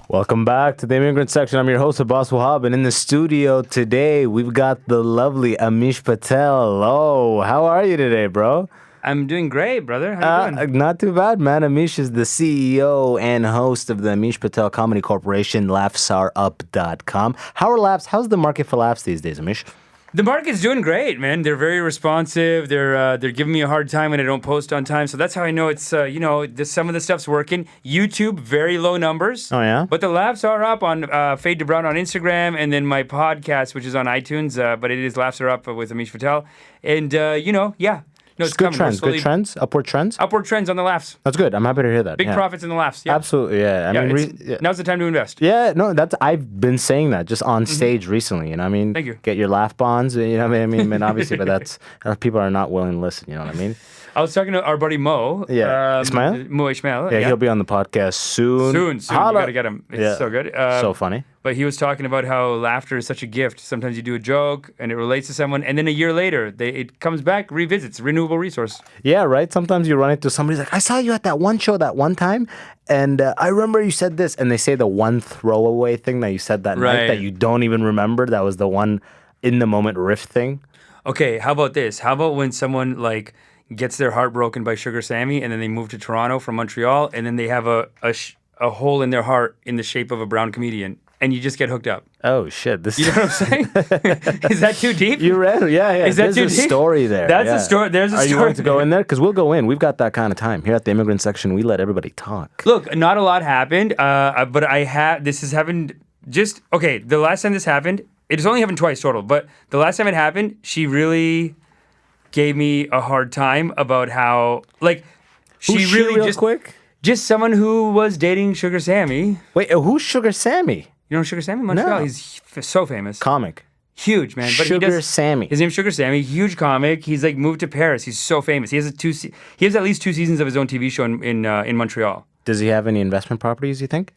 Welcome back to the Immigrant section. I'm your host, Abbas Wahab, and in the studio today, we've got the lovely Amish Patel. Oh, how are you today, bro? I'm doing great, brother. How you doing? Not too bad, man. Amish is the CEO and host of the Amish Patel Comedy Corporation, laughsarup.com. How's the market for laughs these days, Amish? The market's doing great, man. They're very responsive. They're giving me a hard time when I don't post on time. So that's how I know it's, some of the stuff's working. YouTube, very low numbers. Oh, yeah? But the laughs are up on Fade to Brown on Instagram, and then my podcast, which is on iTunes, but it is Laughs Are Up with Amish Patel. And, yeah. No, it's good coming. trends, upward trends? Upward trends on the laughs. That's good. I'm happy to hear that. Big profits in the laughs. Yeah. Absolutely, yeah. Now's the time to invest. Yeah, no, I've been saying that just on stage recently, you know what I mean? Thank you. Get your laugh bonds, you know what I mean? Obviously, but that's, people are not willing to listen, you know what I mean? I was talking to our buddy Mo. Ismail? Mo Ishmael. Yeah, he'll be on the podcast soon. Soon. You gotta get him. It's so good. So funny. But he was talking about how laughter is such a gift. Sometimes you do a joke and it relates to someone, and then a year later, it comes back, revisits, renewable resource. Yeah, right? Sometimes you run into somebody's like, I saw you at that one show that one time, and I remember you said this, and they say the one throwaway thing that you said that night that you don't even remember. That was the one in-the-moment riff thing. Okay, how about this? How about when someone, gets their heart broken by Sugar Sammy, and then they move to Toronto from Montreal, and then they have a hole in their heart in the shape of a brown comedian, and you just get hooked up. Oh, shit. You know what I'm saying? Is that too deep? You read it? Yeah. Is that There's too a deep? story there. That's a story. There's a story. Are you willing to go in there? Because we'll go in. We've got that kind of time. Here at the Immigrant section, we let everybody talk. Look, not a lot happened, but this has happened the last time this happened, it's only happened twice total, but the last time it happened, she really gave me a hard time about how, quick? Just someone who was dating Sugar Sammy. Wait, who's Sugar Sammy? You know Sugar Sammy? Montreal. No. He's so famous. Comic. Huge, man. But Sugar Sammy. His name's Sugar Sammy. Huge comic. He's moved to Paris. He's so famous. He has at least 2 seasons of his own TV show in Montreal. Does he have any investment properties, you think?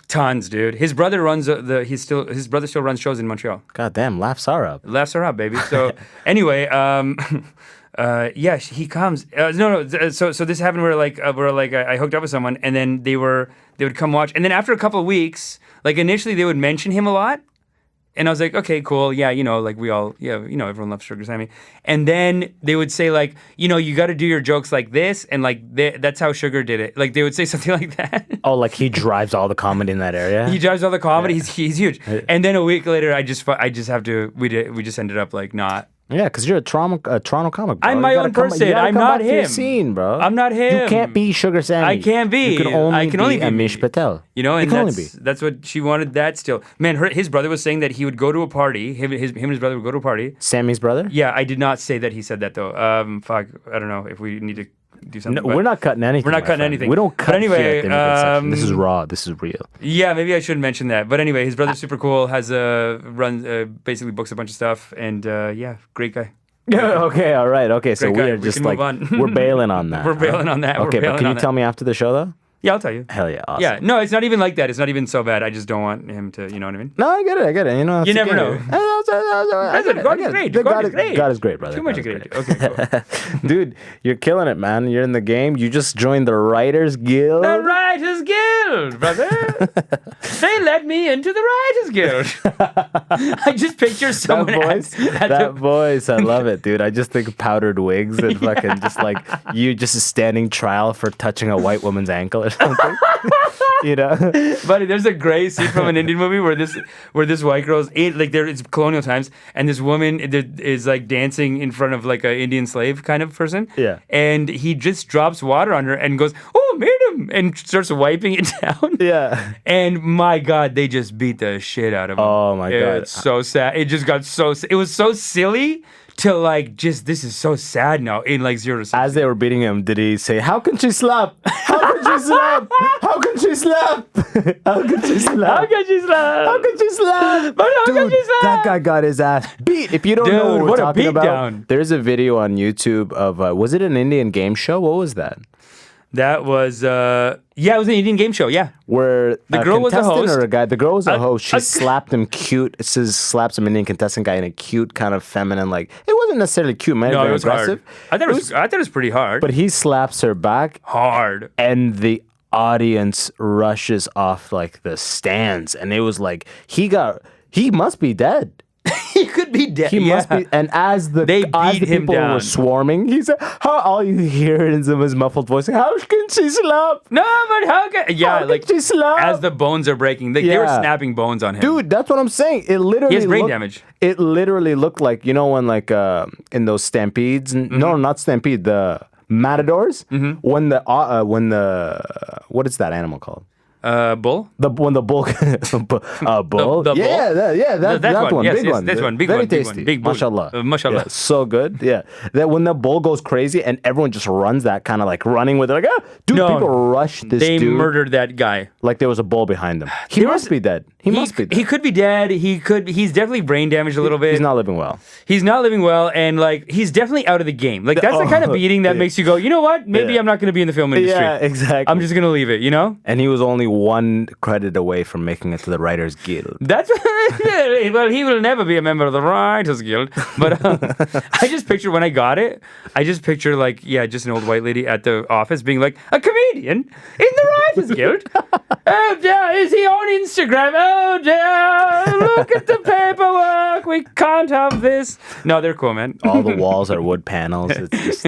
Tons, dude. His brother runs his brother still runs shows in Montreal. God damn, laughs are up. Laughs are up, baby. So anyway, he comes. So this happened where I hooked up with someone, and then they would come watch, and then after a couple of weeks, initially they would mention him a lot, and I was like, okay, cool, yeah, we all, everyone loves Sugar Sammy, and then they would say you got to do your jokes like this, and that's how Sugar did it. They would say something like that. Oh, he drives all the comedy in that area. He drives all the comedy. Yeah. He's huge. And then a week later, I just have to. We just ended up not. Yeah, because you're a Toronto comic, bro. I'm my own person. I'm not him. Scene, bro. I'm not him. You can't be Sugar Sammy. I can't be. You can only be Amish Patel. And that's what she wanted. That still, man. His brother was saying that he would go to a party. Him and his brother would go to a party. Sammy's brother? Yeah, I did not say that he said that though. Fuck, I don't know if we need to do something. No, we're not cutting anything. We're not cutting anything. We don't cut. But anyway, this is raw. This is real. Yeah, maybe I shouldn't mention that. But anyway, his brother's super cool. Has basically books a bunch of stuff, and great guy. Okay, all right. Okay, so we are just we're bailing on that. We're bailing on that. Okay, but can you tell me after the show though? Yeah, I'll tell you. Hell yeah, awesome. Yeah, no, it's not even like that. It's not even so bad. I just don't want him to, you know what I mean? No, I get it. You never know. God is great. God is great, brother. Too much great. Okay, cool. Dude, you're killing it, man. You're in the game. You just joined the Writers Guild. The Writers Guild, brother. They let me into the Writers Guild. I just picture someone that voice, I love it, dude. I just think of powdered wigs and fucking just you just standing trial for touching a white woman's ankle or something. Buddy, there's a great scene from an Indian movie where this white girl's it's colonial times, and this woman is dancing in front of an Indian slave kind of person. Yeah. And he just drops water on her and goes, "Oh, madam," and starts wiping it down. Yeah. And my God, they just beat the shit out of him. Oh my God. It's so sad. It just got it was so silly. To this is so sad now in 0 to 60. As they were beating him, did he say, "How can she slap? How can she slap? How can she slap? How can she slap? How can she slap? How can she slap? But how can she slap?" That guy got his ass beat. If you don't know what we're talking about, down. There's a video on YouTube of was it an Indian game show? What was that? That was it was an Indian game show. Yeah, Where the girl was a contestant host. or a guy. The girl was a host. She slapped him cute. It says slapped some Indian contestant guy in a cute kind of feminine. Like it wasn't necessarily cute. Might have No, been it was aggressive. hard. I thought it was pretty hard. But he slaps her back, hard. and the audience rushes off like the stands, and it was like he must be dead. He could be dead. He must be. And as the They as beat the him people down. were swarming, he said, "How all you hear is his muffled voice? How can she slap? No, but how can? Yeah, How like can she slap?" as the bones are breaking, they were Yeah. snapping bones on him. Dude, that's what I'm saying. It literally He has brain looked- damage. It literally looked like, you know, when like in those stampedes. No, not stampede. The matadors. When the what is that animal called? Bull. When the bull, bull, The yeah, bull? that one, Yes, big yes, one, this one, big very one, big tasty, one, big bull. mashallah, Mashallah. Yeah, so good, yeah. That when the bull goes crazy and everyone just runs, that kind of like running with it, like dude, No, people rush this They dude murdered that guy. like there was a bull behind him. He There must was- be dead. He must be dead. He could be dead. He's definitely brain damaged a little bit. He's not living well. He's not living well, and like he's definitely out of the game. Like that's the kind of beating that makes you go, you know what? Maybe Yeah. I'm not going to be in the film industry. Yeah, exactly. I'm just going to leave it. You know? And he was only one credit away from making it to the Writers Guild. That's well, he will never be a member of the Writers Guild. But I just picture when I got it, I just picture like just an old white lady at the office being like, a comedian in the Writers Guild. Oh dear, is he on Instagram? Oh dear, look at the paperwork. We can't have this. No, they're cool, man. All the walls are wood panels. It's just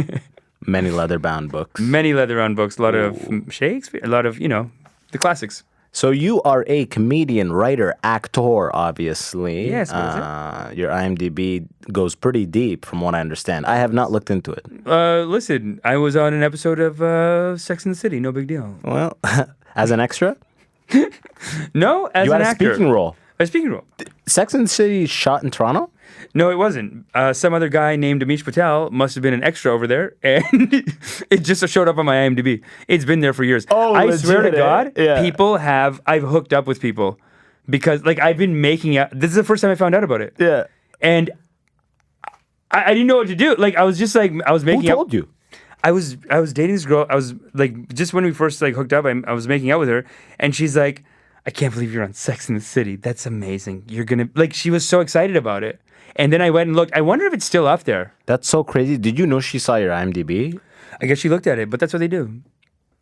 many leather-bound books. Many leather-bound books, a lot of Shakespeare, a lot of the classics. So you are a comedian, writer, actor, obviously. Yes, what is your IMDb goes pretty deep, from what I understand. I have not looked into it. Listen, I was on an episode of Sex and the City. No big deal. Well, as an extra, No, as you an had a actor. speaking role. A speaking role. Sex and the City shot in Toronto. No, it wasn't. Some other guy named Amish Patel must have been an extra over there, and it just showed up on my IMDb. It's been there for years. Oh, I legit, swear to God, Yeah. I've hooked up with people because, like, I've been making out. This is the first time I found out about it. Yeah. And I didn't know what to do. Like, I was just like, I was making Who out. told you? I was dating this girl. I was like, just when we first like hooked up, I was making out with her, and she's like, I can't believe you're on Sex in the City. That's amazing. You're gonna like. She was so excited about it, and then I went and looked. I wonder if it's still up there. That's so crazy. Did you know she saw your IMDb? I guess she looked at it, but that's what they do.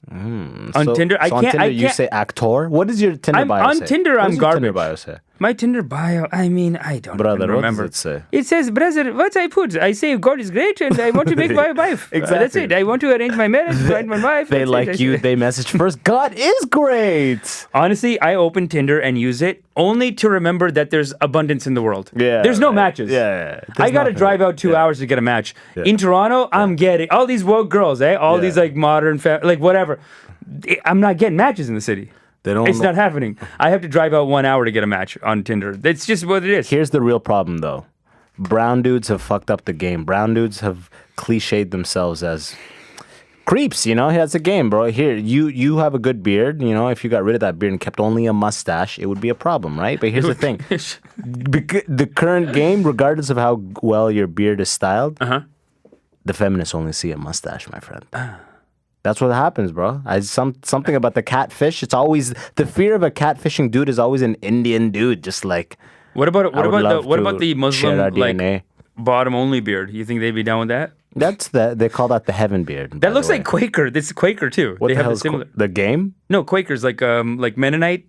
On Tinder, I So can't. on Tinder, you say actor. What does your Tinder I'm bio on say? Tinder, What I'm does your Tinder garbage. bio say? My Tinder bio. I mean, I don't Brother, even remember. what does it say? It says, brother, what I put? I say God is great, and I want to make my wife. That's Exactly. it. I want to arrange my marriage, find my wife. They That's like it. you. They message first. God is great. Honestly, I open Tinder and use it only to remember that there's abundance in the world. Yeah, There's no right. matches. Yeah. I got to drive out 2 hours to get a match. In Toronto, I'm getting all these woke girls, all these like modern, like whatever. I'm not getting matches in the city. They don't. It's not happening. I have to drive out 1 hour to get a match on Tinder. That's just what it is. Here's the real problem, though. Brown dudes have fucked up the game. Brown dudes have cliched themselves as creeps. You know, that's a game, bro. Here, you have a good beard. You know, if you got rid of that beard and kept only a mustache, it would be a problem, right? But here's the thing: the current game, regardless of how well your beard is styled, the feminists only see a mustache, my friend. That's what happens, bro. Something about the catfish. It's always the fear of a catfishing dude is always an Indian dude, just like. What about I would love the to Muslim share our like DNA. bottom only beard? You think they'd be down with that? They call that the heaven beard. That looks like Quaker. This is Quaker too. What they the have hell the is similar. the game? No, Quakers like Mennonite.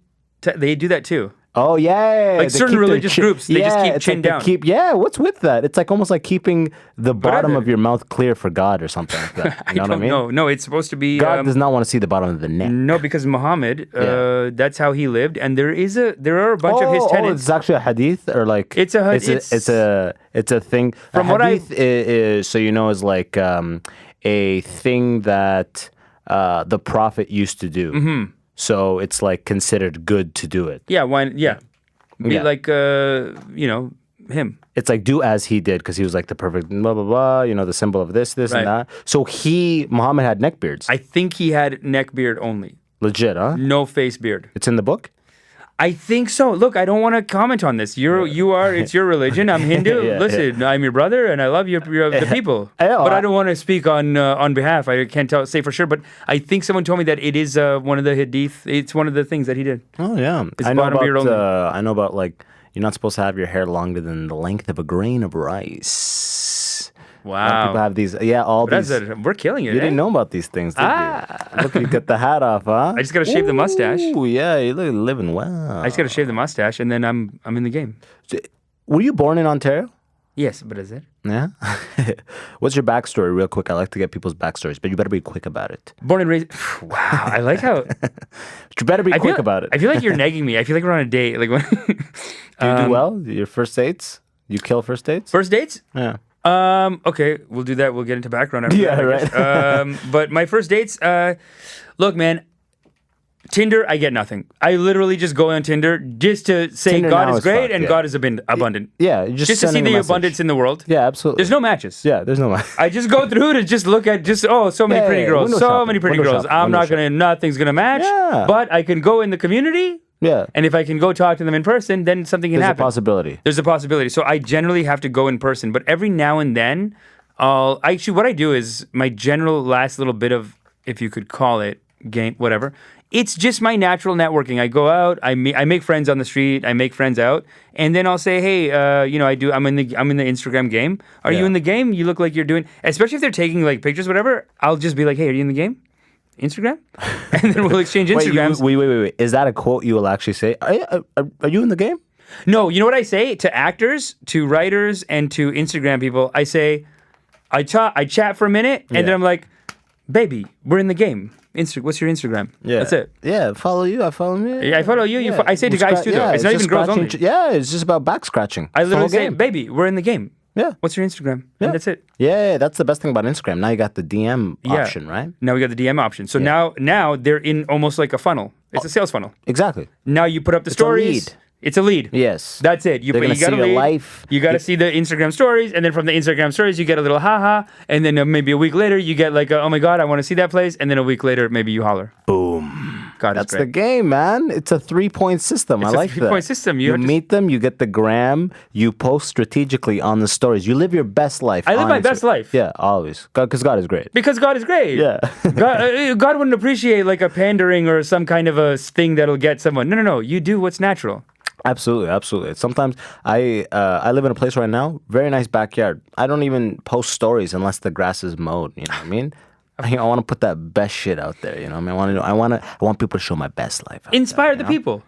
They do that too. Oh yeah, Like they certain keep their religious groups, they just keep it's chin like they down. What's with that? It's like almost like keeping the bottom Whatever. of your mouth clear for God or something like that. You know what I mean? No, it's supposed to be. God does not want to see the bottom of the neck. No, because Muhammad, that's how he lived, and there are a bunch of his tenets. It's actually a hadith, or like It's a it's a thing. From a what hadith is so you know is like a thing that the prophet used to do. Mm-hmm. So it's like considered good to do it. Yeah, why? Yeah, be Yeah. like him. It's like do as he did because he was like the perfect blah blah blah. You know, the symbol of this Right. and that. So Muhammad had neck beards. I think he had neck beard only, Legit, huh? no face beard. It's in the book. I think so. Look, I don't want to comment on this. It's your religion. I'm Hindu. Listen, I'm your brother, and I love you, the people. But I don't want to speak on behalf. I can't say for sure. But I think someone told me that it is one of the hadith. It's one of the things that he did. Oh yeah, I know about like you're not supposed to have your hair longer than the length of a grain of rice. Wow. People have these. Yeah, all these. We're killing it. You didn't know about these things, did you? Look, you got the hat off, huh? I just got to shave the mustache. Oh yeah, you're living well. I just got to shave the mustache, and then I'm in the game. Were you born in Ontario? Yes, but is it? Yeah. What's your backstory, real quick? I like to get people's backstories, but you better be quick about it. Born and raised. Wow, I like how. But you better be quick about it. I feel like you're negging me. I feel like we're on a date. Like when. Do you do well? Your first dates? You kill first dates? First dates? Yeah. Okay, we'll do that. We'll get into background after that. Right. But my first dates, look, man, Tinder, I get nothing. I literally just go on Tinder just to say Tinder God now is is great fucked, and yeah. God is abundant. Yeah, Just to see sending a the message. abundance in the world. Yeah, absolutely. There's no matches. Yeah, there's no match. I just go through to just look at so many pretty girls. window So shopping, many pretty window girls. shopping, Nothing's gonna match. Yeah. But I can go in the community. Yeah. And if I can go talk to them in person, then something can There's happen. a possibility. There's a possibility. So I generally have to go in person, but every now and then, what I do is my general last little bit of, if you could call it, game, whatever. It's just my natural networking. I go out, I make friends on the street, I make friends out, and then I'll say, hey, I'm in the Instagram game. Are you in the game? You look like you're doing, especially if they're taking like pictures, whatever. I'll just be like, hey, are you in the game? Instagram? And then we'll exchange Instagrams. Wait. Is that a quote you will actually say? Are you in the game? No, you know what I say to actors, to writers, and to Instagram people? I say, I chat for a minute, and then I'm like, baby, we're in the game. What's your Instagram? Yeah. That's it. Yeah, follow you, I follow me. Yeah, I follow you. I say to guys too, though. It's not even girls only. Yeah, it's just about back scratching. I literally say, baby, we're in the game. Yeah. What's your Instagram? Yeah. And that's it. Yeah, that's the best thing about Instagram. Now you got the DM option, right? Now we got the DM option. So now they're in almost like a funnel. It's a sales funnel. Exactly. Now you put up the stories. It's a lead. Yes. That's it. You got see a your lead. life. You got to see the Instagram stories, and then from the Instagram stories, you get a little haha, and then maybe a week later, you get like, oh my God, I want to see that place, and then a week later, maybe you holler. Boom. God, that's the game, man. It's a 3-point system. I like that. 3-point system. You meet them, you get the gram, you post strategically on the stories. You live your best life. I live my best life. Yeah, always. Because God is great. Because God is great. Yeah. God wouldn't appreciate like a pandering or some kind of a thing that'll get someone. No. You do what's natural. Absolutely. Sometimes I live in a place right now, very nice backyard. I don't even post stories unless the grass is mowed. You know what I mean? I want to put that best shit out there. You know what I mean? I want people to show my best life. Inspire the people.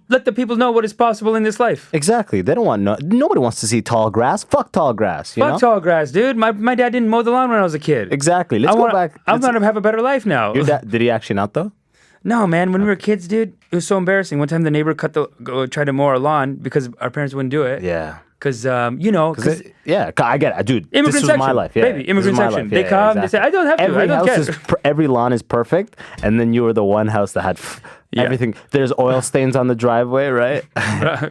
Let the people know what is possible in this life. Exactly. They don't want nobody wants to see tall grass. Fuck tall grass. You know? Tall grass, dude. My dad didn't mow the lawn when I was a kid. Exactly. Let's go back. I'm gonna have a better life now. Your dad, did he actually not though? No, man. When we were kids, dude, it was so embarrassing. One time the neighbor tried to mow our lawn because our parents wouldn't do it. Yeah. Because, I get it, dude. Immigrant this was section, my life. Yeah, baby, immigrant section. They come, exactly. they say, I don't have to. I don't care. Every lawn is perfect, and then you were the one house that had everything. There's oil stains on the driveway, right?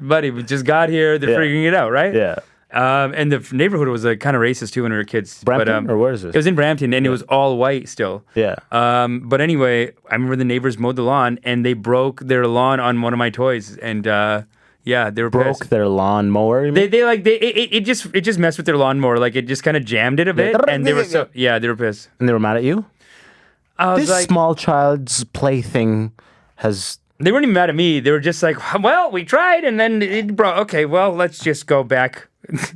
Buddy, we just got here. They're figuring it out, right? Yeah. And the neighborhood was kind of racist too when we were kids. Brampton, or where is this? It was in Brampton, and it was all white still. Yeah. But anyway, I remember the neighbors mowed the lawn, and they broke their lawn on one of my toys, and they were broke pissed. their lawnmower. It just messed with their lawnmower. Like it just kind of jammed it a bit, and they were they were pissed. And they were mad at you. I was this small child's plaything has. They weren't even mad at me. They were just like, well, we tried, and then it broke. Okay, well, let's just go back.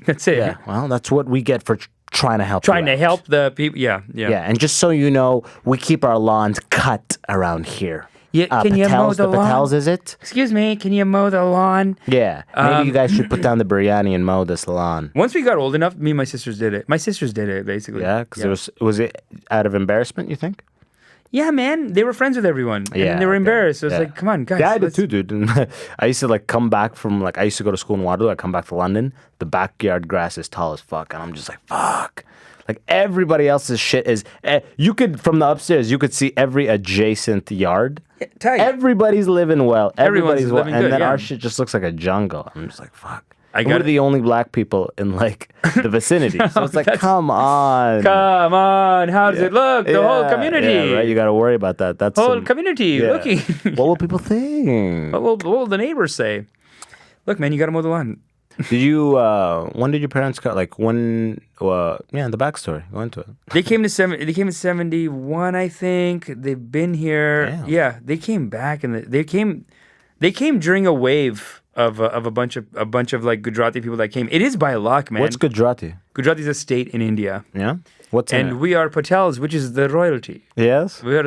That's it. Yeah. Well, that's what we get for trying to help. Trying to help the people. Yeah. Yeah, and just so you know, we keep our lawns cut around here. Yeah, can you mow the lawn? Patels, is it? Excuse me, can you mow the lawn? Yeah, maybe you guys should put down the biryani and mow this lawn. Once we got old enough, me and my sisters did it. My sisters did it, basically. Yeah, because was it out of embarrassment, you think? Yeah, man, they were friends with everyone, and they were embarrassed. So it's like, come on, guys. Yeah, I did too, dude. And I used to come back from I used to go to school in Waterloo. I come back to London. The backyard grass is tall as fuck, and I'm just like, fuck. Like everybody else's shit is. You could from the upstairs, you could see every adjacent yard. Tight. Everybody's living well. Everybody's living and good, then our shit just looks like a jungle. I'm just like, fuck. We're the only black people in like the vicinity. So it's like, come on. Come on. How does it look? The whole community. Yeah, right. You got to worry about that. That's whole community looking. What will people think? What will the neighbors say? Look, man, you got to mow the lawn. Did you, when did your parents come? Like when, the backstory. Go into it. They came in 71, I think. They've been here. Damn. Yeah, they came back and they came during a wave of a bunch of like Gujarati people that came. It is by luck, man. What's Gujarati? Gujarati is a state in India. Yeah. What's in it? And we are Patels, which is the royalty. Yes. We are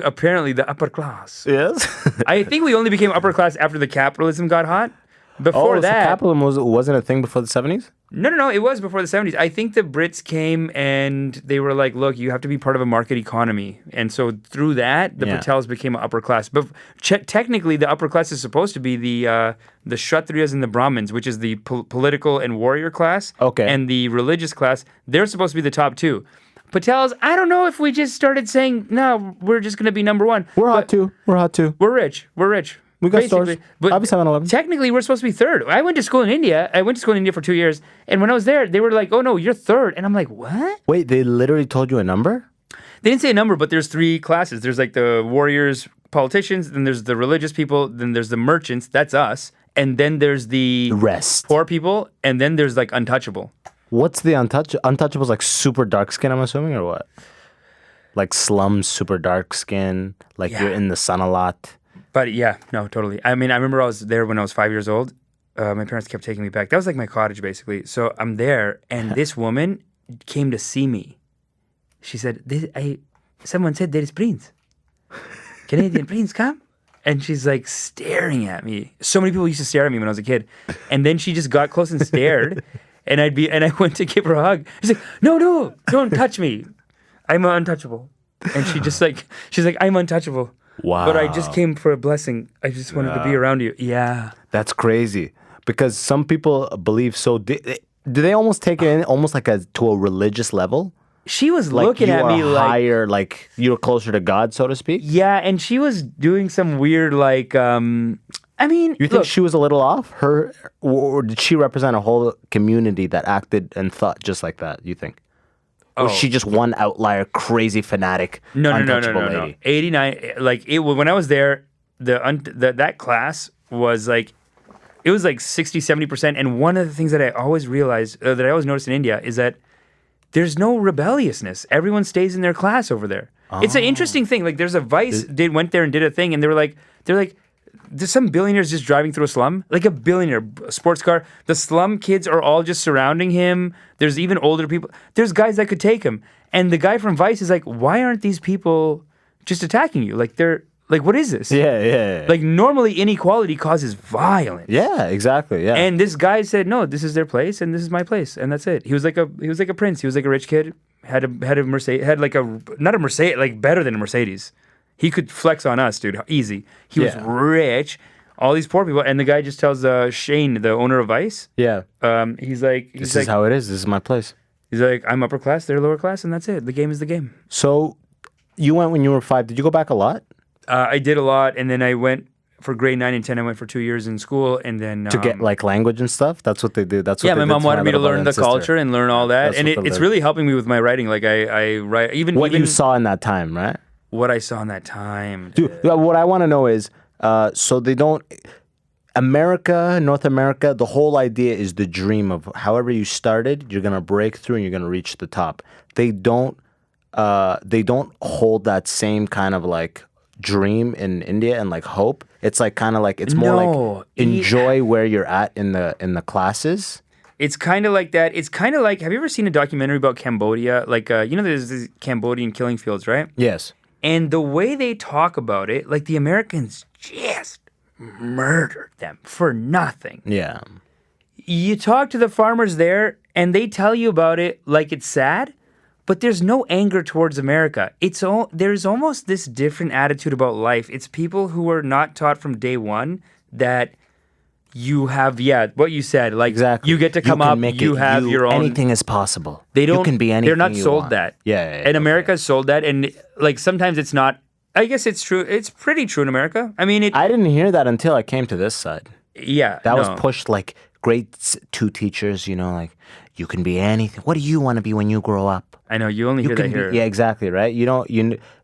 apparently the upper class. Yes. I think we only became upper class after the capitalism got hot. Before so that, capitalism wasn't a thing before the 70s? No. It was before the 70s. I think the Brits came and they were like, look, you have to be part of a market economy. And so through that, the Patels became an upper class. But technically, the upper class is supposed to be the Kshatriyas and the Brahmins, which is the political and warrior class. Okay. And the religious class. They're supposed to be the top two. Patels, I don't know if we just started saying, no, we're just going to be number one. We're hot too. We're rich. We got stores. But Abbas 7-Eleven. Technically, we're supposed to be third. I went to school in India. For 2 years. And when I was there, they were like, oh, no, you're third. And I'm like, what? Wait, they literally told you a number? They didn't say a number, but there's three classes. There's like the warriors, politicians, then there's the religious people, then there's the merchants. That's us. And then there's the rest. Poor people. And then there's like untouchable. What's the untouchables? Like super dark skin, I'm assuming, or what? Like slums, super dark skin, like you're in the sun a lot. But yeah, no, totally. I mean, I remember I was there when I was 5 years old. My parents kept taking me back. That was like my cottage, basically. So I'm there, and this woman came to see me. She said, someone said there is prince. Canadian prince, come. And she's like staring at me. So many people used to stare at me when I was a kid. And then she just got close and stared. And I went to give her a hug. She's like, no, don't touch me. I'm untouchable. And she's like, I'm untouchable. Wow. But I just came for a blessing. I just wanted to be around you. Yeah. That's crazy. Because some people believe so. Do they almost take it in almost like to a religious level? She was like looking at me like higher, like you're closer to God, so to speak? Yeah, and she was doing some weird like You think she was a little off? Or did she represent a whole community that acted and thought just like that, you think? Or was she just one outlier, crazy fanatic, untouchable lady? 89, when I was there, that class was like, it was like 60, 70%. And one of the things that I always realized, that I always noticed in India is that there's no rebelliousness. Everyone stays in their class over there. Oh. It's an interesting thing. Like there's a Vice, they went there and did a thing and they're like, there's some billionaires just driving through a slum, like a billionaire, a sports car. The slum kids are all just surrounding him. There's even older people. There's guys that could take him. And the guy from Vice is like, why aren't these people just attacking you? Like what is this? Yeah. Like normally inequality causes violence. Yeah, exactly. Yeah. And this guy said, no, this is their place and this is my place. And that's it. He was like a prince. He was like a rich kid, had a Mercedes, had like not a Mercedes, like better than a Mercedes. He could flex on us, dude. Easy. He was rich. All these poor people. And the guy just tells Shane, the owner of Vice. Yeah. He's like... This is how it is. This is my place. He's like, I'm upper class, they're lower class, and that's it. The game is the game. So you went when you were 5. Did you go back a lot? I did a lot. And then I went for grade 9 and 10. I went for 2 years in school. And then... to get like language and stuff? That's what they do. That's what my mom wanted me to learn the culture and learn all that. And it's really helping me with my writing. Like I write... Even you saw in that time, right? What I saw in that time. Dude, what I want to know is, so they don't... North America, the whole idea is the dream of however you started, you're going to break through and you're going to reach the top. They don't hold that same kind of like dream in India and like hope. It's like kind of like, it's more like enjoy where you're at in the classes. It's kind of like that. It's kind of like, have you ever seen a documentary about Cambodia? Like, there's these Cambodian killing fields, right? Yes. And the way they talk about it, like the Americans just murdered them for nothing. Yeah. You talk to the farmers there and they tell you about it like it's sad, but there's no anger towards America. There's almost this different attitude about life. It's people who are not taught from day one that you have, what you said, like exactly. You get to come up, you have your own. Anything is possible. You can be anything. They're not you sold want. that. Yeah. And America's sold that, and like sometimes it's not. I guess it's true. It's pretty true in America. I mean, I didn't hear that until I came to this side. Yeah, that was pushed like grade 2 teachers, like, you can be anything. What do you want to be when you grow up? I know, you only hear that here. Yeah, exactly, right?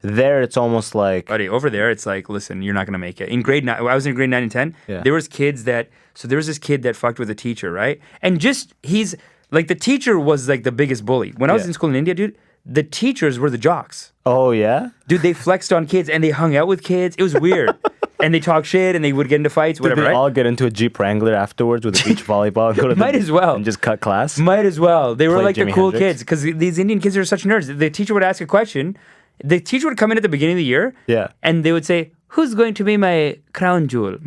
There it's almost like... Buddy, over there, it's like, listen, you're not going to make it. In grade 9, I was in grade 9 and 10, there was kids that, so there was this kid that fucked with a teacher, right? And he's, like, the teacher was, like, the biggest bully. When I was in school in India, dude, the teachers were the jocks. Oh, yeah? Dude, they flexed on kids, and they hung out with kids. It was weird. And they talk shit, and they would get into fights, whatever, Did they right? all get into a Jeep Wrangler afterwards with a beach volleyball and go to Might as well. and just cut class? Might as well. They were Play like Jimi the cool Hendrix? kids, because these Indian kids are such nerds. The teacher would ask a question. The teacher would come in at the beginning of the year, and they would say, who's going to be my crown jewel?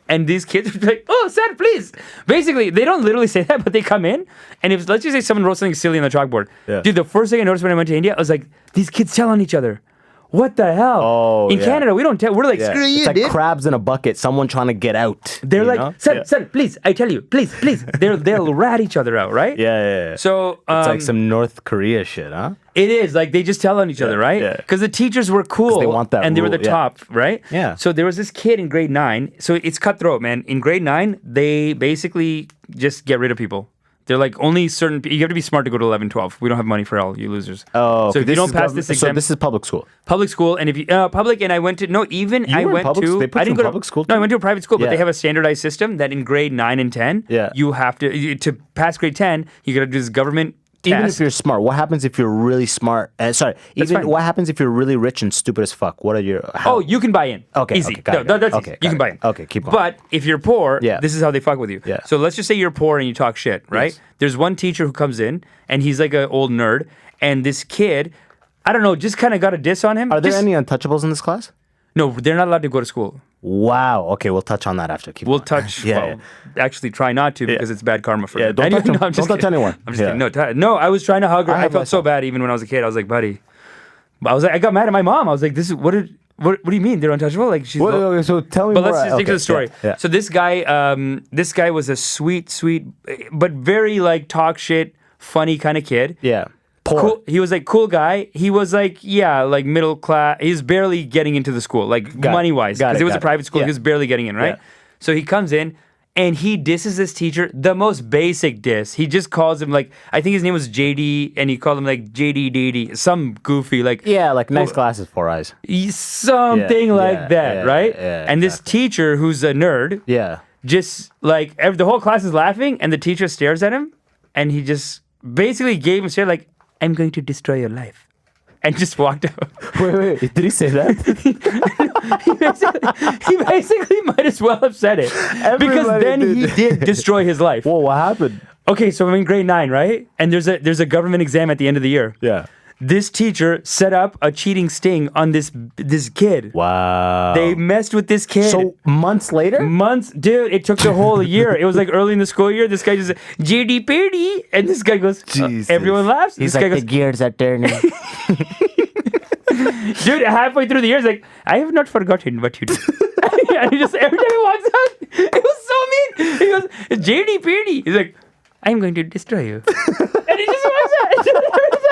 And these kids would be like, oh, sir, please. Basically, they don't literally say that, but they come in, and if, let's just say someone wrote something silly on the chalkboard. Dude, the first thing I noticed when I went to India, I was like, these kids tell on each other. What the hell? Oh, in Canada, we don't tell. We're like, screw you, it's like dude. crabs in a bucket, someone trying to get out. They're like, sir, please, I tell you, please. They'll rat each other out, right? Yeah. So it's like some North Korea shit, huh? It is like they just tell on each other, right? Yeah. Because the teachers were cool, they want that and they were rule, the top, right? Yeah. So there was this kid in grade 9. So it's cutthroat, man. In grade 9, they basically just get rid of people. They're like only certain. You have to be smart to go to 11, 12. We don't have money for all you losers. Oh, so if you don't pass this exam, so this is public school. Public school, and if you public, and I went to I went public, to. They put I didn't you go in public school. No, I went to a private school, but Yeah. they have a standardized system that in grade 9 and 10, you have to pass grade 10. You got to do this government. Even test. if you're smart, what happens if you're really smart? What happens if you're really rich and stupid as fuck? What are your... Oh, you can buy in. Okay, easy. okay, got it. That's Okay, easy. You can buy in. Okay, keep going. But if you're poor, Yeah. this is how they fuck with you. Yeah. So let's just say you're poor and you talk shit, right? Yes. There's one teacher who comes in and he's like an old nerd, and this kid, I don't know, just kind of got a diss on him. Are there any untouchables in this class? No, they're not allowed to go to school. Wow. Okay, we'll touch on that after. We'll touch. Actually, try not to because it's bad karma for them. Don't touch them. I'm just Don't touch kidding. anyone. I'm just kidding. No, I was trying to hug her. I felt so bad even when I was a kid. I was like, buddy. I was like, I got mad at my mom. I was like, this is what do you mean they're untouchable? Like she's. So tell me but more. let's just stick to the story. Yeah. So this guy was a sweet, but very like talk shit, funny kind of kid. Yeah. Poor. Cool. He was like cool guy. He was like like middle class. He's barely getting into the school, like money wise, because it was a private school. Yeah. He was barely getting in, right? Yeah. So he comes in and he disses this teacher, the most basic diss. He just calls him like, I think his name was JD, and he called him like JD, some goofy like nice glasses, 4 eyes. Something like that, right? Yeah, and this teacher who's a nerd, just like the whole class is laughing, and the teacher stares at him, and he just basically gave him a stare like, I'm going to destroy your life. And just walked out. Wait. Did he say that? he basically might as well have said it. Because then he did destroy his life. Whoa, what happened? Okay, so I'm in grade 9, right? And there's a government exam at the end of the year. Yeah. This teacher set up a cheating sting on this kid. Wow. They messed with this kid. So months later? Dude, it took the whole year. It was like early in the school year. This guy just, JD Purdy. And this guy goes, everyone laughs. He's this like, guy goes, the gears are turning. Dude, halfway through the year, he's like, I have not forgotten what you did. And he just, every time he walks out, it was so mean. He goes, JD Purdy. He's like, I'm going to destroy you. And he just walks out. Every time.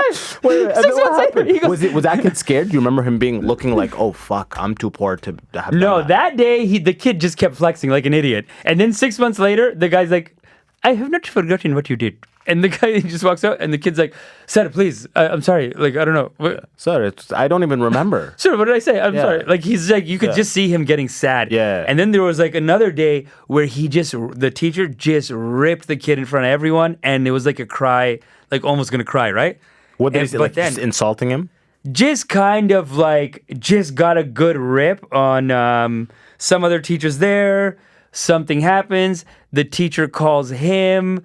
Wait, 6 months later, he goes, was that kid scared? Do you remember him looking like, oh fuck, I'm too poor to have No, that day the kid just kept flexing like an idiot. And then 6 months later, the guy's like, I have not forgotten what you did. And the guy just walks out, and the kid's like, Sir, please, I'm sorry. Like, I don't know. Sir, I don't even remember. Sure, what did I say? I'm sorry. Like, he's like, you could just see him getting sad. Yeah. And then there was like another day where the teacher just ripped the kid in front of everyone, and it was like a cry, like almost gonna cry, right? What did he say? Like, just insulting him? Just kind of like, just got a good rip on some other teachers there. Something happens. The teacher calls him.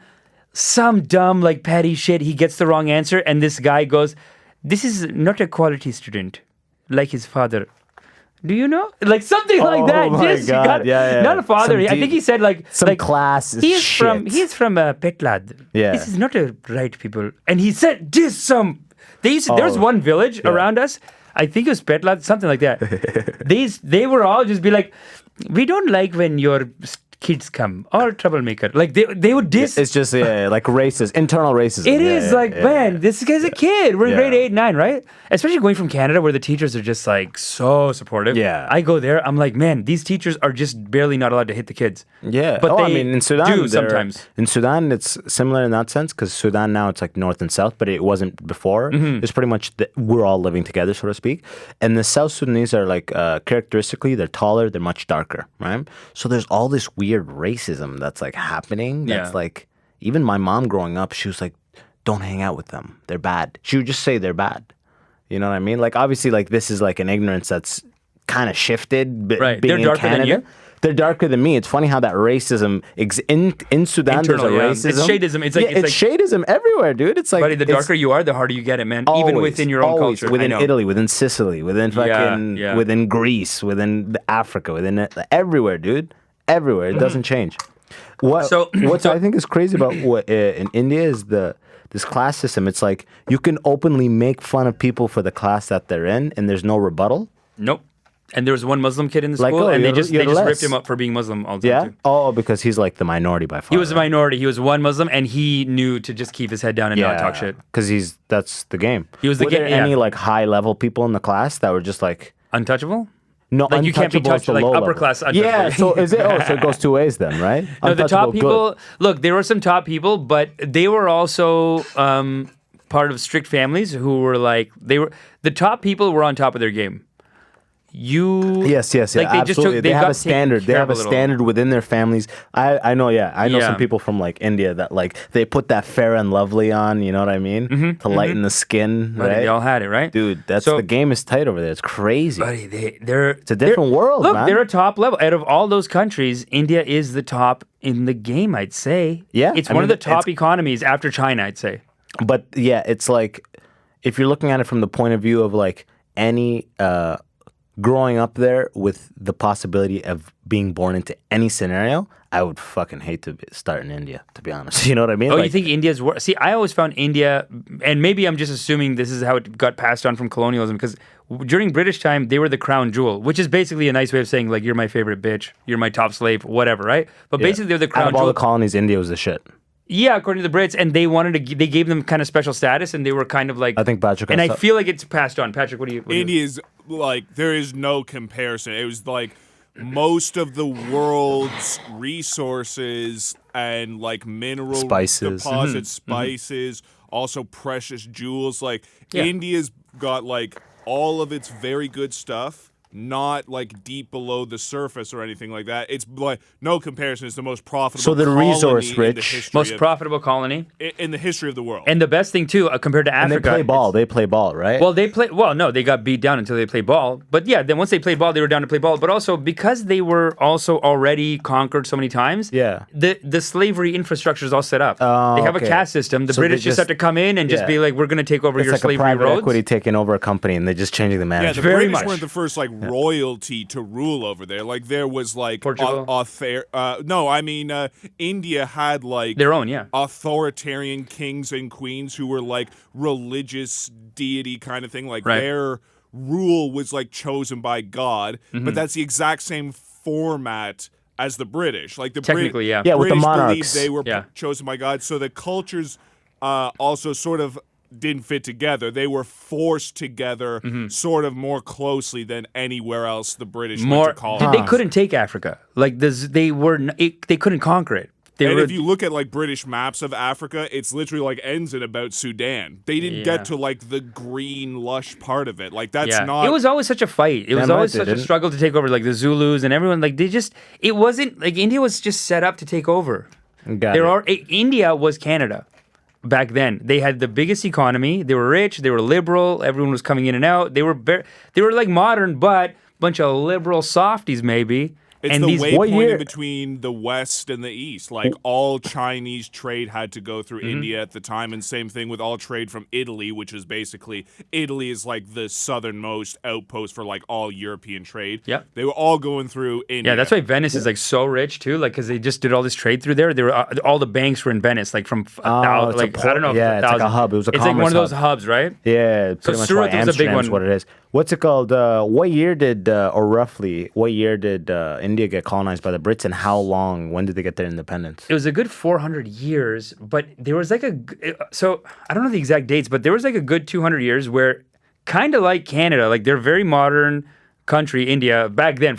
Some dumb, like, petty shit. He gets the wrong answer, and this guy goes, this is not a quality student, like his father. Do you know? Like, something like that. Oh, my God. Not a father. I think he said, like... Some like, class he's shit. He's from Petlad. Yeah. This is not a right people. And he said, just some... There was one village around us. I think it was Petlad, something like that. They were all just be like, we don't like when your kids come or troublemaker. Like they would diss. It's just like racist, internal racism. It is man, this guy's a kid. We're in grade 8, 9, right? Especially going from Canada where the teachers are just like so supportive. Yeah. I go there, I'm like, man, these teachers are just barely not allowed to hit the kids. Yeah. But I mean, in Sudan, do sometimes. In Sudan, it's similar in that sense because Sudan now it's like north and south, but it wasn't before. It's pretty much we're all living together, so to speak. And the South Sudanese are like characteristically, they're taller, they're much darker, right? So there's all this weird racism that's like happening. That's like, even my mom growing up, she was like, don't hang out with them. They're bad. She would just say they're bad. You know what I mean? Like, obviously, like this is like an ignorance that's kind of shifted. Right. Being They're darker in Canada. than you? They're darker than me. It's funny how that racism in Sudan Internal, there's a racism. It's shadeism. It's like shadeism everywhere, dude. It's like, buddy, the darker you are, the harder you get it, man. Even within your own culture. Within Italy, within Sicily, within fucking within Greece, within Africa, within everywhere, dude. Everywhere. It doesn't change. What I think is crazy about what in India is this class system. It's like you can openly make fun of people for the class that they're in, and there's no rebuttal. Nope. And there was one Muslim kid in the school, and they just ripped him up for being Muslim all the time. Too. Oh, because he's like the minority by far. He was a minority. He was one Muslim, and he knew to just keep his head down and not talk shit. Because that's the game. He was the game. Were there any like high level people in the class that were just like untouchable? No, like you can't be touched, like upper class untouchable. Yeah, so is it? Oh, so it goes two ways then, right? No, the top people. Good. Look, there were some top people, but they were also part of strict families who were like the top people were on top of their game. Yes, like they absolutely. They have a standard. They have a standard within their families. I know. Yeah, I know some people from like India that like they put that Fair and Lovely on. You know what I mean? To lighten the skin. Buddy, right? They all had it, right? Dude, the game is tight over there. It's crazy. Buddy, it's a different world. Look, man. they're a top level. Out of all those countries, India is the top in the game. I'd say. Yeah, it's one of the top economies after China. I'd say. But yeah, it's like if you're looking at it from the point of view of like any. Growing up there with the possibility of being born into any scenario, I would fucking hate to start in India, to be honest. You know what I mean? Oh, you think India's worse? See, I always found India, and maybe I'm just assuming this is how it got passed on from colonialism, because during British time, they were the crown jewel, which is basically a nice way of saying, like, you're my favorite bitch, you're my top slave, whatever, right? But basically, they're the crown jewel. Out of all the colonies, India was the shit. Yeah, according to the Brits, and they gave them kind of special status, and they were kind of like. I think Patrick. And I feel like it's passed on. Patrick, what do you? India's like there is no comparison. It was like most of the world's resources and like mineral spices, deposits, spices, also precious jewels. Like India's got like all of its very good stuff. Not like deep below the surface or anything like that. It's like no comparison. It's the most profitable. So the resource rich, most profitable colony in the history of the world. And the best thing too, compared to Africa, and they play ball. They play ball, right? Well, no, they got beat down until they played ball. But yeah, then once they played ball, they were down to play ball. But also because they were also already conquered so many times. Yeah. The slavery infrastructure is all set up. They have a caste system. The British just have to come in and just be like, we're going to take over your slavery roads. It's like a private equity taking over a company and they're just changing the management. Yeah, the British weren't the first like royalty to rule over there. Like there was like Portugal. India had like their own authoritarian kings and queens who were like religious deity kind of thing. Like their rule was like chosen by God, but that's the exact same format as the British. Like the technically, British with the monarchs, they were chosen by God. So the cultures also sort of didn't fit together. They were forced together sort of more closely than anywhere else the British went to colonize. They couldn't take Africa. Like they couldn't conquer it. If you look at like British maps of Africa, it's literally like ends in about Sudan. They didn't get to like the green lush part of it. Like that's not. It was always such a fight. It was always such a struggle to take over. Like the Zulus and everyone. Like it wasn't like India was just set up to take over. India was Canada. Back then, they had the biggest economy. They were rich. They were liberal. Everyone was coming in and out. They were like modern, but a bunch of liberal softies, maybe. It's and the waypoint in between the West and the East. Like all Chinese trade had to go through India at the time, and same thing with all trade from Italy, which is basically Italy is like the southernmost outpost for like all European trade. Yeah, they were all going through India. Yeah, that's why Venice is like so rich too. Like because they just did all this trade through there. They were all the banks were in Venice, like from I don't know. Yeah, it's like a hub. It was a it's like one of those hubs, right? Yeah, pretty much why Amsterdam's what it is. What's it called? What year did, or roughly, what year did India get colonized by the Brits, and how long? When did they get their independence? It was a good 400 years, but there was like so I don't know the exact dates, but there was like a good 200 years where, kind of like Canada, like they're very modern country, India, back then,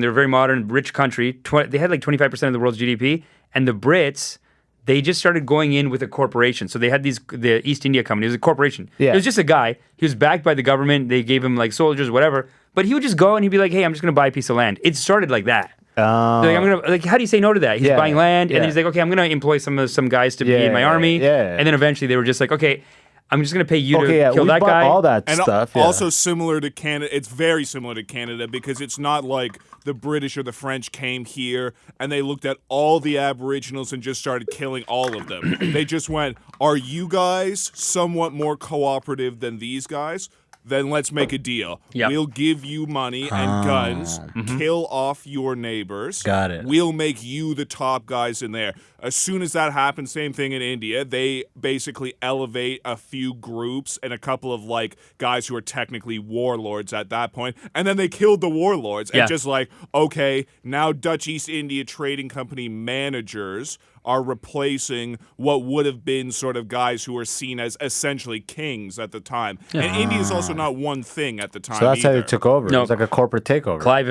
they're a very modern, rich country. They had like 25% of the world's GDP, and the Brits, they just started going in with a corporation. So they had the East India Company. It was a corporation. Yeah. It was just a guy. He was backed by the government. They gave him like soldiers, whatever. But he would just go and he'd be like, hey, I'm just going to buy a piece of land. It started like that. Like, how do you say no to that? He's buying land, and then he's like, okay, I'm going to employ some guys to be in my army. Yeah. And then eventually they were just like, okay, I'm just going to pay you to kill we that bought guy. all that And stuff. also similar to Canada, it's very similar to Canada because it's not like the British or the French came here and they looked at all the Aboriginals and just started killing all of them. They just went, are you guys somewhat more cooperative than these guys? Then let's make a deal. Yep. We'll give you money and guns, kill off your neighbors. Got it. We'll make you the top guys in there. As soon as that happens, same thing in India. They basically elevate a few groups and a couple of like guys who are technically warlords at that point, and then they killed the warlords and just like, okay, now Dutch East India Trading Company managers are replacing what would have been sort of guys who were seen as essentially kings at the time. And India is also not one thing at the time. So that's either. how they took over. No. It was like a corporate takeover. Clive,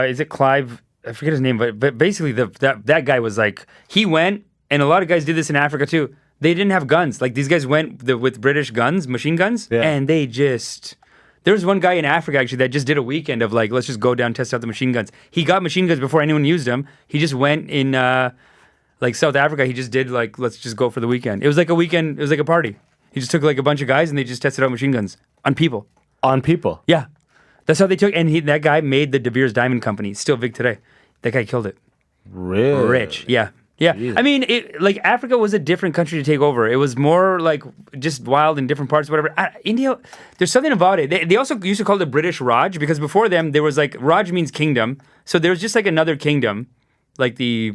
is it Clive? I forget his name, but basically that guy was like, he went, and a lot of guys did this in Africa too. They didn't have guns. Like these guys went with British guns, machine guns, and they just... There was one guy in Africa actually that just did a weekend of like, let's just go down, test out the machine guns. He got machine guns before anyone used them. He just went in like South Africa. He just did like, let's just go for the weekend. It was like a weekend. It was like a party. He just took like a bunch of guys and they just tested out machine guns on people. On people. Yeah. That's how they took, and that guy made the De Beers Diamond Company. It's still big today. That guy killed it. Really? Rich. Yeah. Yeah. Jeez. I mean, like Africa was a different country to take over. It was more like just wild in different parts, whatever. India, there's something about it. They also used to call it the British Raj because before them, there was like, Raj means kingdom. So there was just like another kingdom, like the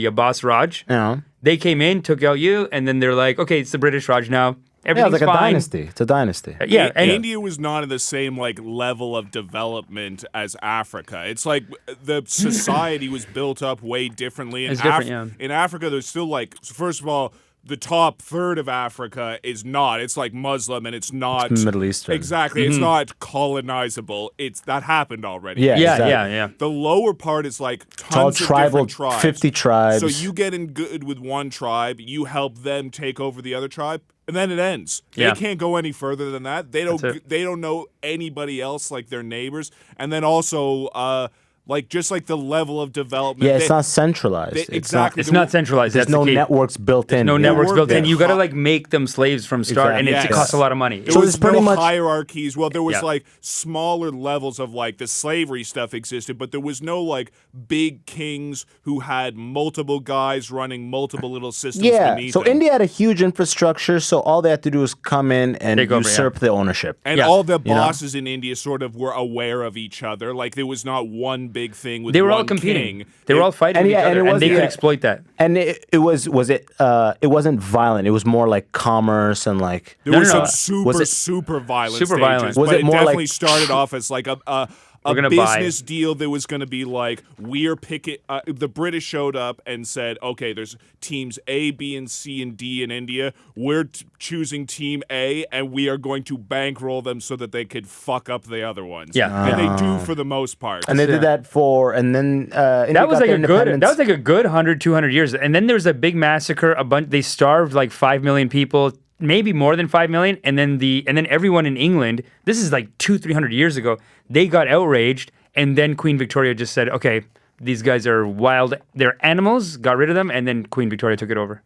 Abbas Raj. Yeah. They came in, took out you, and then they're like, okay, it's the British Raj now. Everything's it's like fine. a dynasty. It's a dynasty. Yeah, and India was not in the same like level of development as Africa. It's like the society was built up way differently. It's different, yeah. In Africa, there's still like, first of all, the top third of Africa is not. It's like Muslim and it's not Middle Eastern. Exactly. It's not colonizable. That happened already. Yeah. yeah, exactly. yeah. The lower part is like It's all tons of tribal, different tribes. 50 tribes. So you get in good with one tribe, you help them take over the other tribe, and then it ends. Yeah. They can't go any further than that. They don't know anybody else like their neighbors. And then also like just like the level of development. Yeah, it's not centralized. Exactly. It's not centralized. There's That's no the key. networks built in. No networks work built in. there. You got to like make them slaves from start, Exactly. and it Yes. costs a lot of money. There So was it's pretty no much- hierarchies. Well, there was Yeah. like smaller levels of like the slavery stuff existed, but there was no like big kings who had multiple guys running multiple little systems Yeah. beneath So them. India had a huge infrastructure, so all they had to do was come in and Take over, usurp the ownership. And Yeah. all the You know? bosses in India sort of were aware of each other. Like there was not one big thing with They were one all competing. king. They were all fighting and each yeah, and other, it and was- they could yeah. exploit that. And it wasn't violent. It was more like commerce and like There was no. some Was super it- violent Super stages, violent. Was but it it more definitely like- started off as like a We're gonna buy. business deal that was going to be like, we're picking, the British showed up and said, okay, there's teams A, B, and C, and D in India. We're choosing team A, and we are going to bankroll them so that they could fuck up the other ones. Yeah. And they do for the most part. and they did that and then India That was got like their a good. independence. That was like a good 100, 200 years. And then there was a big massacre. They starved like 5 million people, maybe more than 5 million. And then everyone in England. This is like 200-300 years ago. They got outraged, and then Queen Victoria just said, "Okay, these guys are wild. They're animals." Got rid of them, and then Queen Victoria took it over.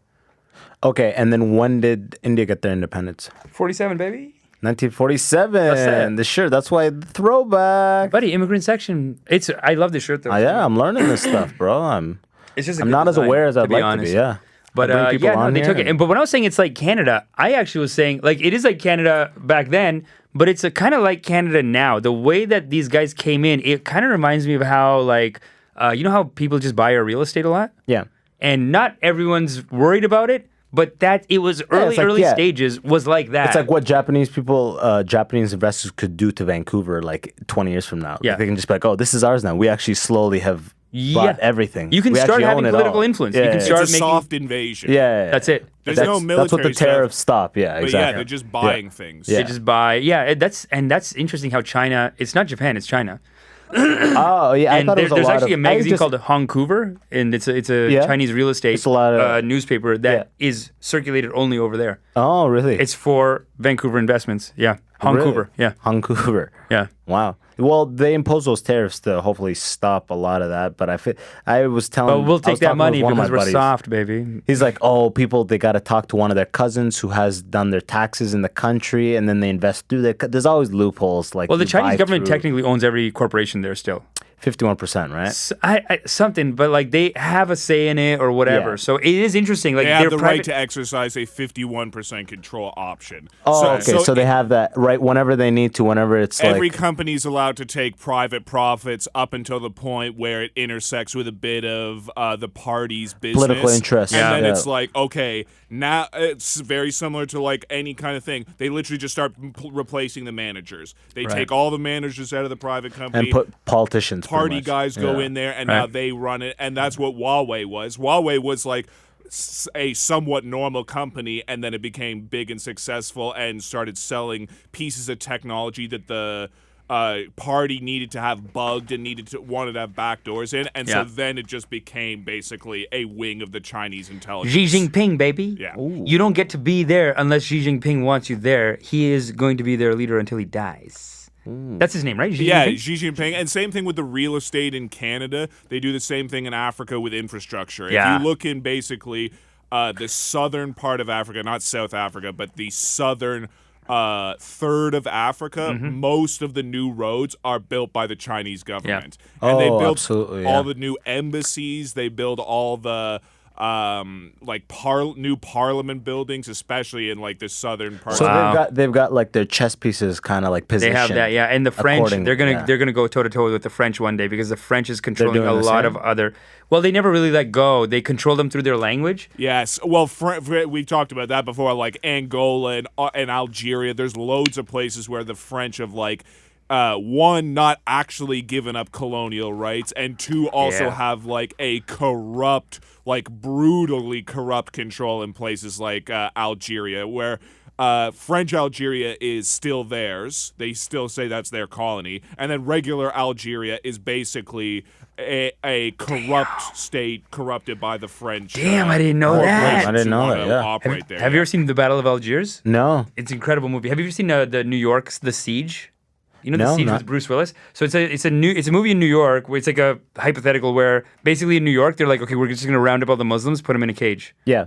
Okay, and then when did India get their independence? 47, baby. 1947. The shirt. That's why the throwback. Buddy, immigrant section. I love this shirt though. Yeah, I'm learning this stuff, bro. I'm It's just a I'm good not as design, aware as I'd be like honest. to be. Yeah. But I bring people yeah, no, on they here took it. and- But when I was saying it's like Canada, I actually was saying like it is like Canada back then, but it's kind of like Canada now. The way that these guys came in, it kind of reminds me of how like you know how people just buy a real estate a lot, Yeah. and not everyone's worried about it, But that it was early stages was like that. It's like what Japanese investors could do to Vancouver like 20 years from now. Yeah. Like, they can just be like, oh, this is ours now. We actually slowly have bought everything. You can we start having own political influence. You can start It's a making soft invasion. Yeah. That's it. There's no military That's what the tariffs stop. Yeah, But exactly. yeah, they're just buying things. They just buy. Yeah, that's interesting how China. It's not Japan. It's China. Oh, yeah. I And thought it was there's a lot actually of, a magazine called Hongcouver, and it's a Chinese real estate It's a lot of- newspaper that is circulated only over there. Oh, really? It's for Vancouver investments. Yeah, Hongcouver. Really? Yeah, Vancouver. yeah. Wow. Well, they impose those tariffs to hopefully stop a lot of that. But I was telling. But we'll I was take that talking with money one of because my we're buddies. soft, baby. He's like, oh, people, they got to talk to one of their cousins who has done their taxes in the country, and then they invest through their. There's always loopholes. Like, Well, the you Chinese buy government through technically owns every corporation there still. 51%, right? Something, but like they have a say in it or whatever. Yeah. So it is interesting. Like They have they're the private. right to exercise a 51% control option. Oh, okay. So they have that right whenever they need to, whenever it's every like. company's allowed to take private profits up until the point where it intersects with a bit of the party's business. Political interest. And then Yeah. it's like, okay, now it's very similar to like any kind of thing. They literally just start replacing the managers. They take all the managers out of the private company. And put politicians. pretty Party much. guys go Yeah. in there, and now they run it. And that's what Huawei was. Huawei was like a somewhat normal company, and then it became big and successful and started selling pieces of technology that the party needed to have bugged and wanted to have backdoors in, and so then it just became basically a wing of the Chinese intelligence. Xi Jinping, baby. Yeah. You don't get to be there unless Xi Jinping wants you there. He is going to be their leader until he dies. That's his name, right? Xi Yeah, Jinping? Xi Jinping. And same thing with the real estate in Canada. They do the same thing in Africa with infrastructure. Yeah. If you look in basically the southern part of Africa, not South Africa, but the southern third of Africa, most of the new roads are built by the Chinese government. And they built absolutely, all the new embassies. They build all the new parliament buildings, especially in like the southern part. So they've got like their chess pieces kind of like They positioned. have that, yeah. And the French, according- they're yeah. gonna go toe to toe with the French one day because the French is controlling doing a the lot same? of other. Well, they never really let go. They control them through their language. Yes, well, we've talked about that before, like Angola and Algeria. There's loads of places where the French have like. One, not actually given up colonial rights, and two, also have like a corrupt, like brutally corrupt control in places like Algeria, where French Algeria is still theirs. They still say that's their colony, and then regular Algeria is basically a corrupt state corrupted by the French. Damn, I didn't know that. I didn't know that, yeah. Operate there. Have you ever seen The Battle of Algiers? No. It's an incredible movie. Have you ever seen the New York's The Siege? You know, The No, Siege not- with Bruce Willis. So it's a movie in New York where it's like a hypothetical where basically in New York they're like, okay, we're just gonna round up all the Muslims, put them in a cage, Yeah.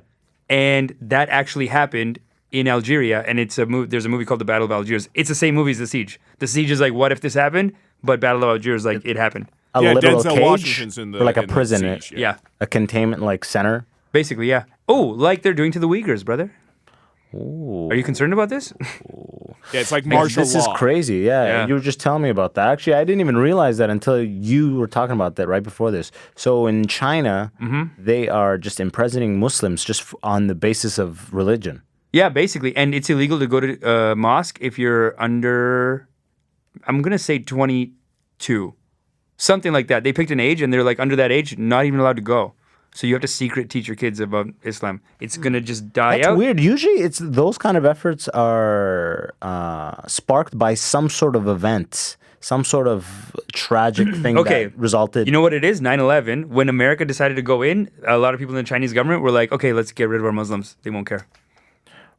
and that actually happened in Algeria. And it's a movie. There's a movie called The Battle of Algiers. It's the same movie as The Siege. The Siege is like, what if this happened? But Battle of Algiers, like it happened. A Yeah, literal Denzel cage Washington's in the or like a in the prison, Siege, Yeah, a containment like center. basically, yeah. Oh, like they're doing to the Uyghurs, brother. Are you concerned about this? Yeah, it's like martial This law. is crazy. Yeah. Yeah. You were just telling me about that. Actually, I didn't even realize that until you were talking about that right before this. So in China, they are just imprisoning Muslims just on the basis of religion. Yeah, basically, and it's illegal to go to a mosque if you're under, I'm gonna say 22, something like that. They picked an age, and they're like under that age, not even allowed to go. So you have to secret teach your kids about Islam. It's gonna just die That's out. weird. Usually, it's those kind of efforts are sparked by some sort of event, some sort of tragic thing Okay. that resulted. You know what it is? 9/11. When America decided to go in, a lot of people in the Chinese government were like, "Okay, let's get rid of our Muslims. They won't care."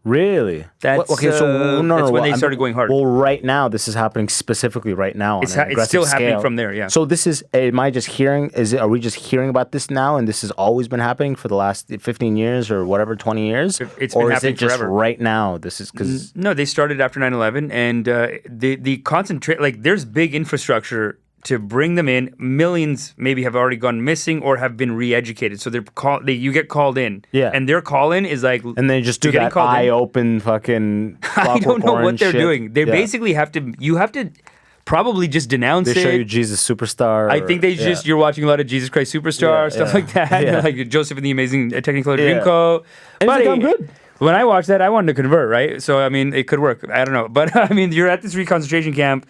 Really? That's, okay. So that's when they I'm- started going hard. Well, right now, this is happening specifically right now. On It's an it's aggressive still happening scale. from there. Yeah. So this is. Am I just hearing? Are we just hearing about this now? And this has always been happening for the last 15 years or whatever, 20 years? It's or been is happening it just forever. right now? This is because. No, they started after 9/11, and the concentrate, like there's big infrastructure to bring them in. Millions maybe have already gone missing or have been re-educated. So you get called in. Yeah. And their call in is like, And they just do you're getting that called in. eye open fucking. I don't know what they're shit. doing. They Yeah. basically you have to probably just denounce They it. show you Jesus Superstar. I think you're watching a lot of Jesus Christ Superstar, stuff like that. Yeah. Like Joseph and the Amazing Technicolor Yeah. Dreamcoat. And it's Buddy, gone good. when I watched that, I wanted to convert, right? So, I mean, it could work. I don't know. But, I mean, you're at this concentration camp.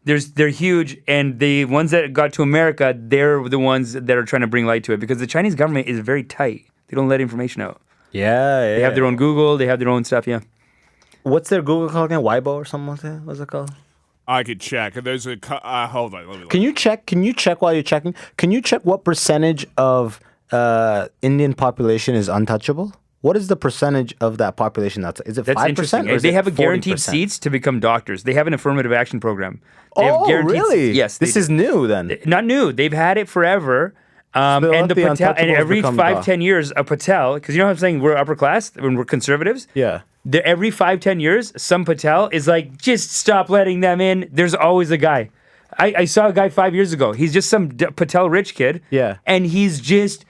They're huge, and the ones that got to America, they're the ones that are trying to bring light to it because the Chinese government is very tight. They don't let information out. Yeah. They have their own Google. They have their own stuff, yeah. What's their Google called again? Weibo or something like that? What's it called? I could check. There's a hold on. Let me look. Can you check while you're checking? Can you check what percentage of Indian population is untouchable? What is the percentage of that population is it 5%? Interesting. Or is They it have a guaranteed 40%? seats to become doctors. They have an affirmative action program. They have Oh, guaranteed really? Yes. This they is new then. not new. They've had it forever. let And the the Patel, and untouchables every become 5-10 years, a Patel, because you know what I'm saying, we're upper class when we're conservatives. Yeah. Every 5-10 years, some Patel is like, just stop letting them in. There's always a guy. I saw a guy 5 years ago. He's just some Patel rich kid. Yeah. And he's just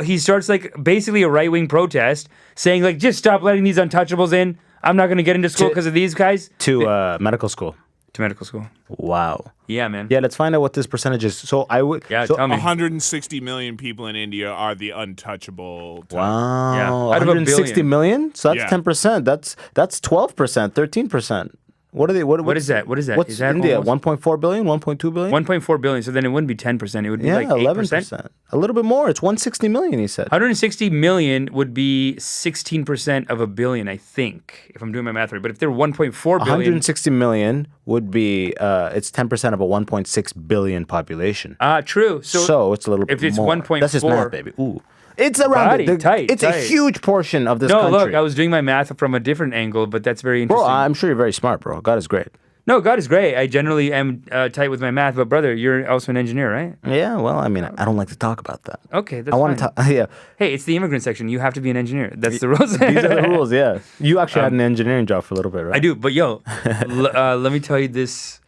he starts like basically a right-wing protest saying like, just stop letting these untouchables in. I'm not going to get into school because of these guys. To medical school. To medical school. Wow. Yeah, man. Yeah, let's find out what this percentage is. So I would. Yeah, so, tell me. 160 million people in India are the untouchable type. Wow. Yeah. Out of a 160 billion. million? So that's Yeah. 10%. That's 12%, 13%. What are they? What is that? What is that? What's Is that India? almost- 1.4 billion? 1.2 billion? 1.4 billion. So then it wouldn't be 10%. It would be Yeah, like 8%. 11%. A little bit more. It's 160 million, he said. 160 million would be 16% of a billion, I think, if I'm doing my math right. But if they're 1.4 billion, 160 million would be, it's 10% of a 1.6 billion population. true. So it's a little if bit it's more. 1.4 That's just math, baby. Ooh. It's around Buddy, it. tight, It's a tight. huge portion of this No, country. look, I was doing my math from a different angle, but that's very Bro, interesting. I'm sure you're very smart, bro. God is great. No, God is great. I generally am tight with my math, but brother, you're also an engineer, right? Yeah, well, I mean, I don't like to talk about that. Okay, that's I want fine. to talk. Yeah, Hey, it's the immigrant section. You have to be an engineer. That's the rules. these are the rules. Yeah, you actually had an engineering job for a little bit, right? I do, but yo, let me tell you this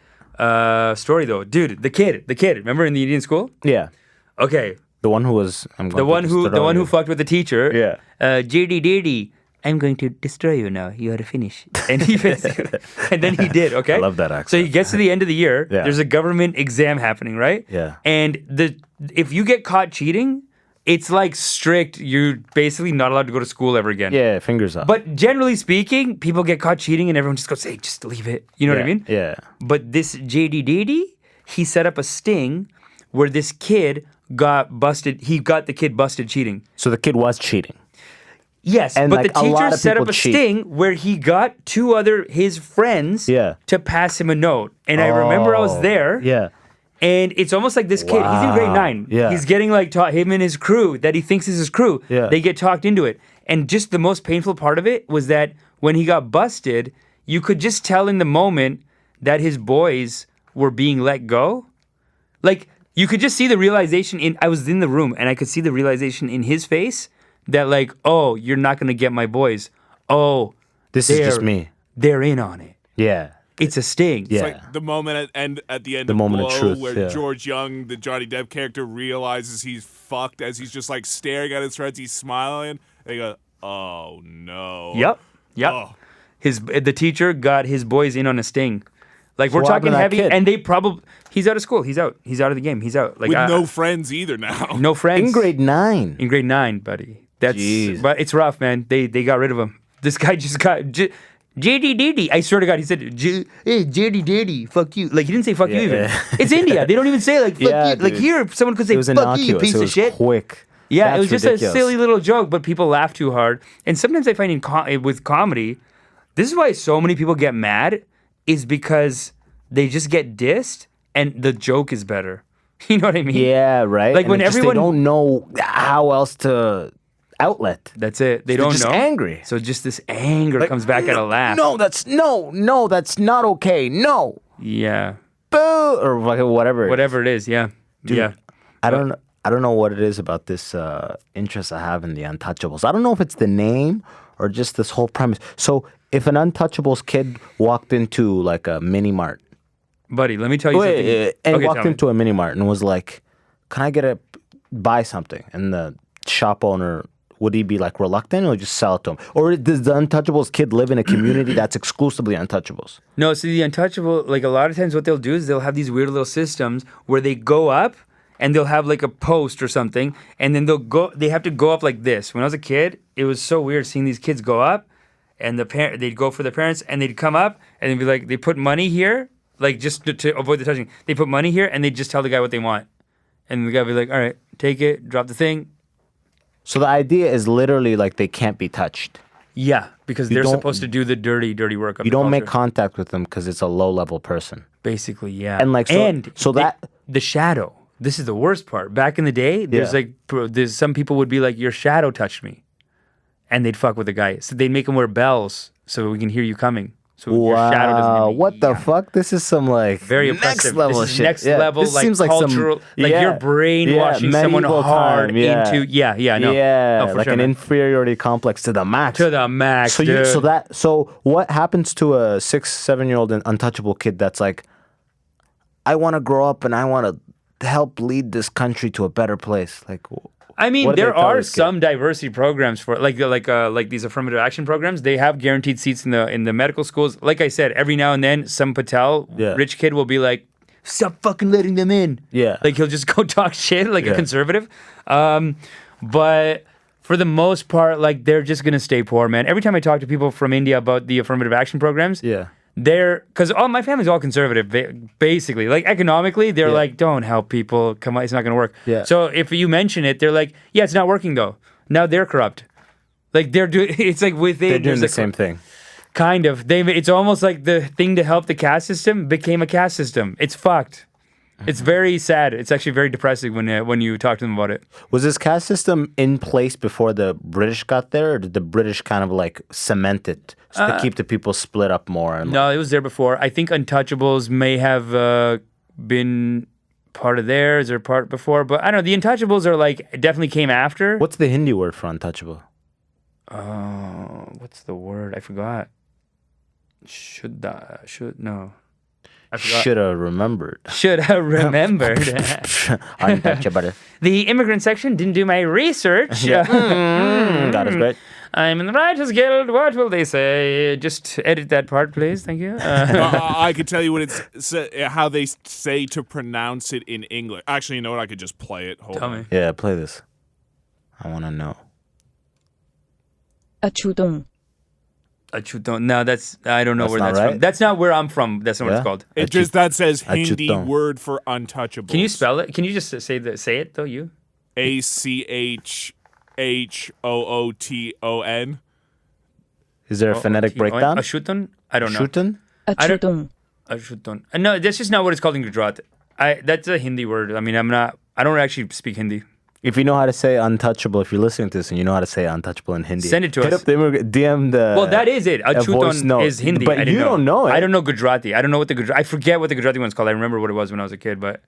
story though, dude. The kid. Remember in the Indian school? Yeah, Okay, the one who was. the one who fucked with the teacher. Yeah. JD, I'm going to destroy you now. You had to finish. And and then he did. Okay. I love that accent. So he gets to the end of the year. Yeah. There's a government exam happening, right? Yeah. And if you get caught cheating, it's like strict. You're basically not allowed to go to school ever again. Yeah, fingers up. But generally speaking, people get caught cheating and everyone just goes, hey, just leave it. You know what I mean? Yeah. But this JD, he set up a sting where this kid got busted. He got the kid busted cheating. So the kid was cheating. Yes, And, but like, the a lot teacher of set up people a cheat. sting where he got two other his friends Yeah. to pass him a note. And I remember I was there. Yeah. And it's almost like this kid, he's in grade 9. Yeah. He's getting like taught, him and his crew that he thinks is his crew. Yeah. They get talked into it. And just the most painful part of it was that when he got busted, you could just tell in the moment that his boys were being let go. Like, you could just see the realization I was in the room and I could see the realization in his face that like, oh, you're not going to get my boys. Oh, This is just me. They're in on it. Yeah. It's a sting. Yeah. It's like the moment at the end The of moment of Blow truth, where yeah. George Young, the Johnny Depp character, realizes he's fucked as he's just like staring at his friends. He's smiling. And they go, oh no. Yep. Oh. The teacher got his boys in on a sting. Like, we're what talking happened to that heavy, kid? and they probably he's out of school. He's out. He's out of the game. He's out. Like, With no friends either now. no friends In grade 9. In grade 9, buddy. That's Jeez. but it's rough, man. They got rid of him. This guy just got JD. I swear to God, he said, "Hey, JD, fuck you." Like, he didn't say "fuck you" even. yeah. It's India. They don't even say like "fuck Yeah, you." Like dude. here, someone could say It was "fuck you," you innocuous. piece It of was shit. quick. Yeah, That's it was just ridiculous. a silly little joke, but people laugh too hard. And sometimes I find with comedy, this is why so many people get mad, is because they just get dissed and the joke is better. You know what I mean? Yeah, right. Like, And when it's just everyone- they don't know how else to outlet. That's it. They They're don't just know. angry. So just this anger comes back at a laugh. No, that's not okay. No, Yeah. boo, or whatever. Whatever it is, yeah. Yeah. I don't know what it is about this interest I have in the Untouchables. I don't know if it's the name or just this whole premise. So if an Untouchables kid walked into like a mini mart, Buddy, let me tell you something. and Okay, walked tell me. into a mini mart and was like, "Can I buy something?" And the shop owner would he be like reluctant or just sell it to him? Or does the Untouchables kid live in a community that's exclusively Untouchables? No, see, the Untouchable, like a lot of times what they'll do is they'll have these weird little systems where they go up and they'll have like a post or something, and then they have to go up like this. When I was a kid, it was so weird seeing these kids go up, and they'd go for their parents, and they'd come up, and they'd be like, they put money here, like just to avoid the touching. They put money here, and they just tell the guy what they want. And the guy would be like, all right, take it, drop the thing. So the idea is literally like they can't be touched. Yeah, because they're supposed to do the dirty work of You the don't make culture. contact with them because it's a low-level person. Basically, yeah. And like, the shadow. This is the worst part. Back in the day, there's some people would be like, your shadow touched me. And they'd fuck with the guy. So they'd make him wear bells so we can hear you coming. So your shadow doesn't hear me. What the fuck? This is some like very next oppressive. level This is shit. next level, this like seems like cultural, you're brainwashing someone medieval hard time, yeah. into no. Yeah, No, for like sure, an man. inferiority complex to the max. To the max, So dude. so what happens to a 6-7-year-old untouchable kid that's like, I want to grow up and I want to help lead this country to a better place? Like, I mean, what do they there tell are this kid? some diversity programs for like these affirmative action programs. They have guaranteed seats in the medical schools. Like I said, every now and then, some Patel rich kid will be like, "Stop fucking letting them in." Yeah, like he'll just go talk shit like a conservative. But for the most part, like they're just gonna stay poor, man. Every time I talk to people from India about the affirmative action programs, because all my family's all conservative, basically. Like economically, they're like, don't help people. Come on, it's not going to work. Yeah. So if you mention it, they're like, yeah, it's not working though. Now they're corrupt. Like they're doing. It's like within. they're doing the same thing. Kind of. It's almost like the thing to help the caste system became a caste system. It's fucked. It's very sad. It's actually very depressing when you talk to them about it. Was this caste system in place before the British got there, or did the British kind of like cement it to keep the people split up more? And No, it was there before. I think Untouchables may have been part of theirs or part before, but I don't know. The Untouchables are like definitely came after. What's the Hindi word for untouchable? What's the word? I forgot. No. I forgot. Should have remembered. Should have remembered. Untouchable. The immigrant section didn't do my research. That is great. I'm in the Writers Guild. What will they say? Just edit that part, please. Thank you. I could tell you what how they say to pronounce it in English. Actually, you know what? I could just play it. Hold Tell on. me. Yeah, play this. I want to know. Achudong. No, I don't know That's where not that's right? from. That's not where I'm from. That's not what it's called. It just that says Hindi Achutong. word for untouchable. Can you spell it? Can you just say it though? You ACHHOOTON. Is there a phonetic breakdown? Ashuton? I don't know. Shutan? Achudong. Ashuton. No, that's just not what it's called in Gujarat. That's a Hindi word. I mean, I don't actually speak Hindi. If you know how to say untouchable, if you're listening to this and you know how to say untouchable in Hindi, Send it to hit us. up the DM the. Well, that is it. voice Achuton note. is Hindi. But I didn't you don't know it. I don't know Gujarati. I don't know what I forget what the Gujarati one's called. I remember what it was when I was a kid, but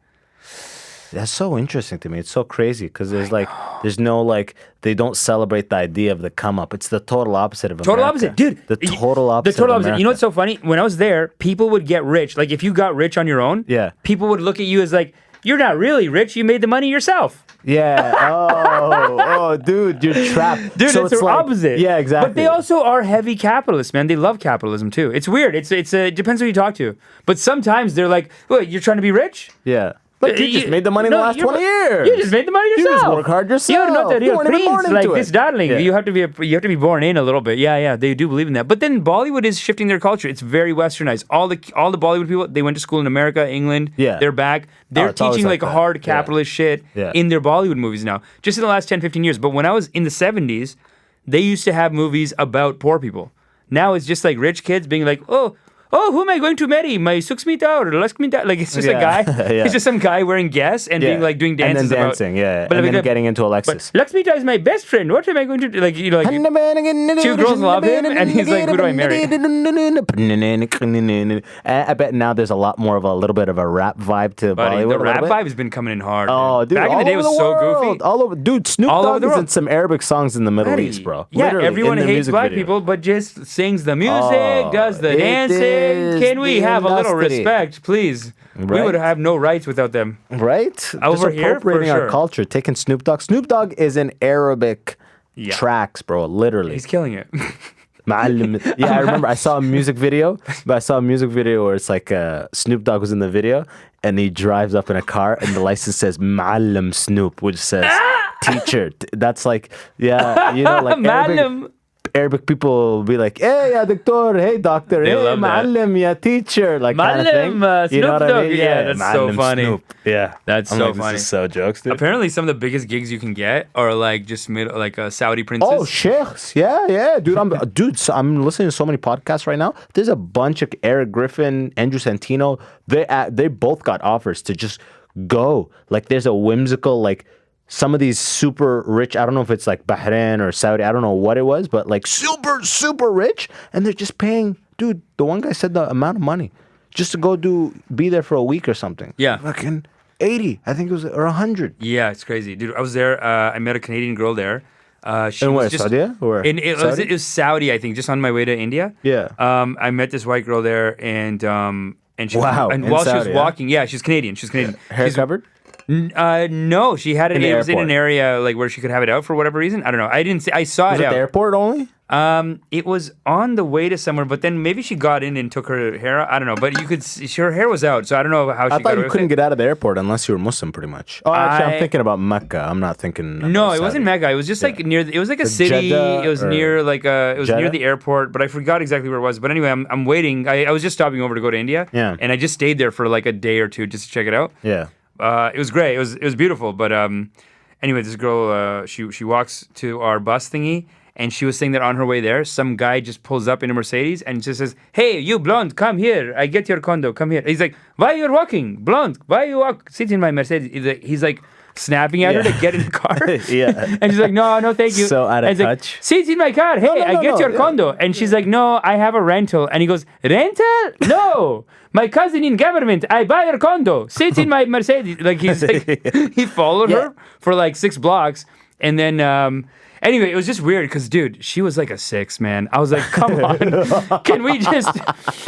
That's so interesting to me. It's so crazy because there's no like, they don't celebrate the idea of the come up. It's the total opposite of America. total opposite, dude. The total opposite. The total of opposite. America. You know what's so funny? When I was there, people would get rich. Like if you got rich on your own, people would look at you as like, you're not really rich. You made the money yourself. Yeah. Oh, dude, you're trapped. Dude, So it's it's the like, opposite. Yeah, exactly. But they also are heavy capitalists, man. They love capitalism too. It's weird. It depends who you talk to. But sometimes they're like, "What? You're trying to be rich? Yeah. Look, you just made the money in the last 20 years. You just made the money yourself. You just work hard yourself. You're not the real You weren't even born prince like into this, it. darling. Yeah. You have to be born in a little bit. Yeah, they do believe in that. But then Bollywood is shifting their culture. It's very westernized. All the Bollywood people, they went to school in America, England. Yeah. They're back. They're it's always teaching like like that. hard capitalist shit Yeah. in their Bollywood movies now. Just in the last 10, 15 years. But when I was in the 70s, they used to have movies about poor people. Now it's just like rich kids being like, oh, who am I going to marry? My Suksmita or Laxmita? Like, it's just a guy. Yeah. It's just some guy wearing guess and being like doing dances and then about. dancing, yeah. But and like, then getting into Alexis. But Laxmita is my best friend. What am I going to do? Like, you know, like, two girls love him, and he's like, who do I marry? I bet now there's a lot more of a little bit of a rap vibe to Buddy, Bollywood. the a rap little bit. vibe has been coming in hard. Oh, man. dude! Back in the day, it was so goofy. All over, dude. Snoop All over Dogg the is in world. some Arabic songs in the Middle Buddy. East, bro. Yeah, Literally, everyone in the hates music black video. people, but just sings the music, Oh, does the it dancing. is Can we the have a little industry. respect, please? We Right? would have no rights without them. Right? Over Just here, for appropriating our sure. culture, taking Snoop Dogg. Snoop Dogg is an Arabic tracks, bro. Literally. He's killing it. Ma'allim. Yeah, I remember I saw a music video, where it's like Snoop Dogg was in the video and he drives up in a car and the license says Ma'allim Snoop, which says teacher. That's like, yeah, you know, like Arabic people will be like, hey, ya doctor, hey, doctor, They hey, love that. ma'allim, ya teacher, like kind of thing. Ma'allim, You know what Snoop I mean? Dogg. Yeah, that's so Ma'allim funny. Snoop. Yeah. That's I'm so like, funny. This is so jokes, dude. Apparently, some of the biggest gigs you can get are like just like a Saudi princess. Oh, sheikhs. Yeah, dude. I'm listening to so many podcasts right now. There's a bunch of Eric Griffin, Andrew Santino. They both got offers to just go. Like, there's a whimsical, like, some of these super rich, I don't know if it's like Bahrain or Saudi, I don't know what it was, but like super, super rich. And they're just paying, dude, the one guy said the amount of money just to go be there for a week or something. Yeah. Fucking 80, I think it was, or 100. Yeah, it's crazy, dude. I was there. I met a Canadian girl there. She In was where, just, Saudi? Or Saudi? It was Saudi, I think, just on my way to India. Yeah. I met this white girl there, and she Wow, and in while she Saudi, was walking, yeah, she's Canadian. She's Canadian. Hair She's, covered? No, she had it. In the It was in airport. an area like where she could have it out for whatever reason. I don't know. I didn't see. I saw Was it it out. the airport only? It was on the way to somewhere, but then maybe she got in and took her hair out. I don't know, but you could see her hair was out, so I don't know how she I got thought away you with couldn't it. get out of the airport unless you were Muslim, pretty much. Oh, actually, I- I'm thinking about Mecca. I'm not thinking. No, about it wasn't Saudi. Mecca. It was just like near. It was like a city. Jeddah It was or near like it was near Jeddah? the airport, but I forgot exactly where it was. But anyway, I'm waiting. I was just stopping over to go to India. Yeah. And I just stayed there for like a day or two just to check it out. Yeah. It was great. It was beautiful. But anyway, this girl she walks to our bus thingy, and she was saying that on her way there, some guy just pulls up in a Mercedes and just says, "Hey, you blonde, come here. I get your condo. Come here." He's like, "Why you're walking, blonde? Why you walk? Sit in my Mercedes." He's like snapping at her to get in the car. Yeah. And she's like, "No, thank you." So out of And he's like, touch. "Sit in my car. Hey, no, I get no, your yeah. condo." And she's like, "No, I have a rental." And he goes, "Rental? No. My cousin in government. I buy your condo. Sit in my Mercedes." Like he's like, he followed her for like 6 blocks, and then anyway, it was just weird because, dude, she was like a 6, man. I was like, come on, can we just?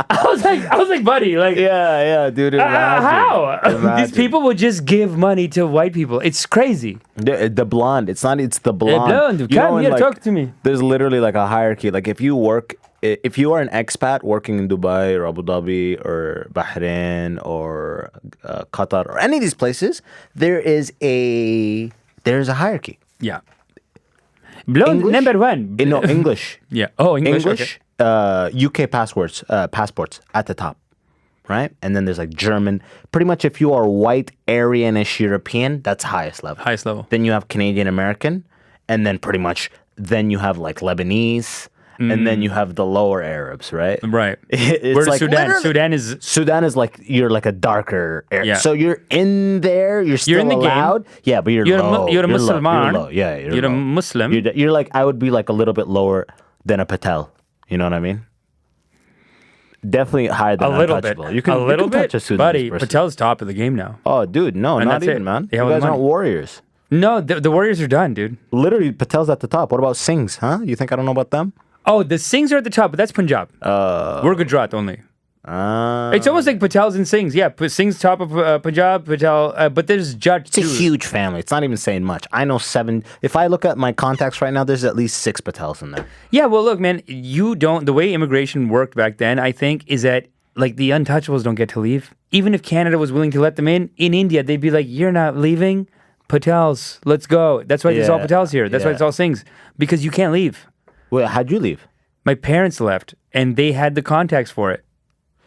I was like, buddy, like, Yeah, dude. Imagine. how these Imagine. people would just give money to white people? It's crazy. The blonde. It's the blonde. blonde, You come know, in, here, like, talk to me. There's literally like a hierarchy. Like if you are an expat working in Dubai or Abu Dhabi or Bahrain or Qatar or any of these places, there's a hierarchy. Yeah. Blonde English? number 1. No, English. Yeah. Oh, English. English, UK passports at the top, right? And then there's like German. Pretty much if you are white, Aryanish European, that's highest level. Highest level. Then you have Canadian American, and then pretty much then you have like Lebanese, and then you have the lower Arabs, right? Right. It's Where's like Sudan? literally- Sudan is Sudan is like you're like a darker Arab. Yeah. So you're in there. You're still in the game. allowed. Yeah, but you're low. you're a low. Muslim. You're low. Yeah, You're a low. Muslim. You're like I would be like a little bit lower than a Patel. You know what I mean? Definitely higher than a little bit. Untouchable. You can, a little you can bit, touch a Sudanese buddy. person. Patel's top of the game now. Oh, dude, no, And not that's even, it. man. They You have the guys aren't money. warriors. No, the Warriors are done, dude. Literally, Patel's at the top. What about Singhs, huh? You think I don't know about them? Oh, the Singhs are at the top, but that's Punjab. We're Gujarat only. It's almost like Patels and Singhs. Yeah, Singhs top of Punjab, Patel, but there's Judge It's a too. huge family. It's not even saying much. I know 7. If I look at my contacts right now, there's at least 6 Patels in there. Yeah, well, look, man, the way immigration worked back then, I think, is that like the Untouchables don't get to leave. Even if Canada was willing to let them in India, they'd be like, "You're not leaving, Patels, let's go." That's why there's all Yeah, Patels here. That's why yeah. it's all Singhs, because you can't leave. Well, how'd you leave? My parents left, and they had the contacts for it.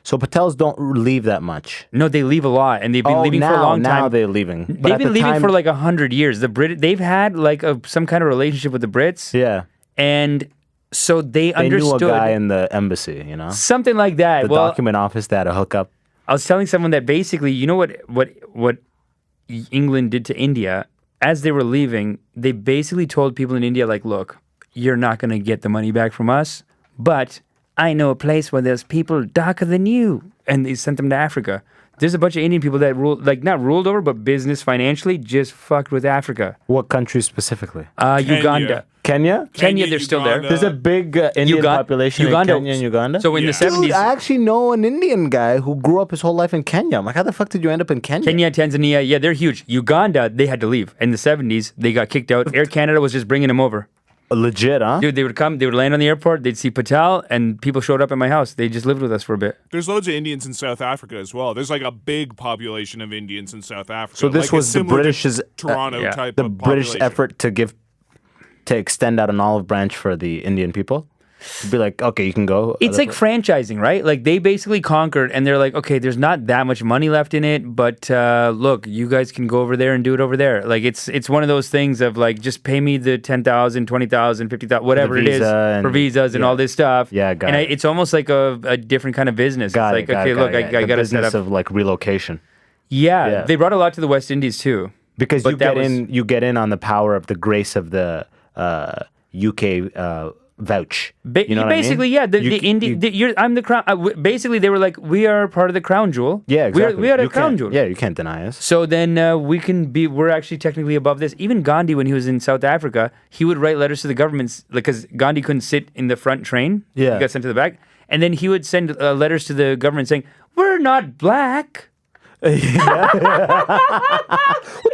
So Patels don't leave that much. No, they leave a lot, and they've been leaving for a long time. Now they're leaving. But They've at been the leaving time- for like 100 years. They've had like some kind of relationship with the Brits, Yeah. and so they They knew understood a guy in the embassy, you know? something like that. The Well, document office that had a hookup. I was telling someone that basically, you know what England did to India as they were leaving, they basically told people in India, like, "Look, you're not going to get the money back from us, but I know a place where there's people darker than you," and they sent them to Africa. There's a bunch of Indian people that not ruled over, but business financially just fucked with Africa. What country specifically? Uganda. Kenya? Kenya, they're still there. Uganda. There's a big Indian population Uganda. in Kenya and Uganda. So in the Yeah. 70s, Dude, I actually know an Indian guy who grew up his whole life in Kenya. I'm like, how the fuck did you end up in Kenya? Kenya, Tanzania, yeah, they're huge. Uganda, they had to leave. In the 70s, they got kicked out. Air Canada was just bringing them over. Legit, huh? Dude, they would come, they would land on the airport, they'd see Patel, and people showed up at my house. They just lived with us for a bit. There's loads of Indians in South Africa as well. There's like a big population of Indians in South Africa. So this like was the British's Toronto type the of British population. effort to extend out an olive branch for the Indian people. To be like, okay, you can go. It's like franchising, right? Like they basically conquered, and they're like, okay, there's not that much money left in it, but look, you guys can go over there and do it over there. Like it's one of those things of like, just pay me the 10,000, 20,000, 50,000, whatever it is for visas and all this stuff. Yeah, got it. It's almost like a different kind of business. Got it's it, like, okay, look, I got to set business up. of like relocation. Yeah, they brought a lot to the West Indies too. Because But you get in on the power of the grace of the UK vouch. You know what basically, I mean? yeah. I'm the crown. Basically, they were like, we are part of the crown jewel. Yeah, exactly. We are a You crown can't- jewel. Yeah, you can't deny us. So then we're actually technically above this. Even Gandhi, when he was in South Africa, he would write letters to the governments, because Gandhi couldn't sit in the front train. Yeah. He got sent to the back. And then he would send letters to the government saying, we're not black. What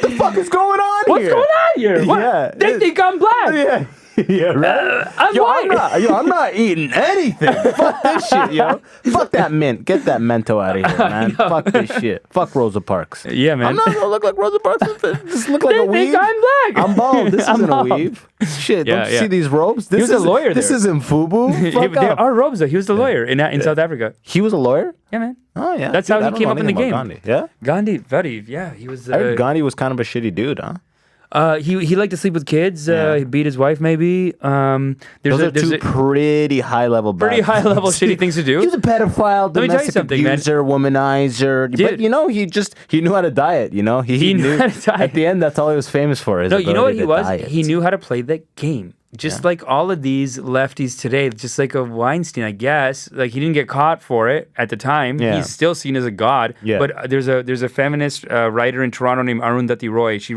the fuck is going on What's here? going on here? What? Yeah. They think I'm black. Yeah. Yeah, right. I'm white. I'm not eating anything. Fuck this shit, yo. Fuck that mint. Get that mento out of here, man. Fuck this shit. Fuck Rosa Parks. Yeah, man. I'm not gonna look like Rosa Parks. Just look like They a weave. think I'm black. I'm bald. This I'm isn't a bald. weave. Shit, Yeah, don't you yeah. see these robes? This was a lawyer This there. isn't FUBU. Fuck There up. are robes, though. He was the lawyer in South Africa. He was a lawyer? Yeah, man. Oh, yeah. That's Dude, how he I don't came know up in the anything about game. Gandhi. Yeah? Gandhi, buddy, yeah, he was. I heard Gandhi was kind of a shitty dude, huh? He liked to sleep with kids. Yeah. He beat his wife, maybe. Those are two pretty high-level pretty high-level shitty things to do. He was a pedophile, Let me tell you domestic something, man. abuser, womanizer. Dude. But, you know, he knew how to diet, you know? He knew knew how to diet. At the end, that's all he was famous for. His No, you know what ability he to was? diet. He knew how to play the game. Just like all of these lefties today, just like a Weinstein, I guess. Like he didn't get caught for it at the time. Yeah. He's still seen as a god. Yeah. But there's a feminist writer in Toronto named Arundhati Roy. She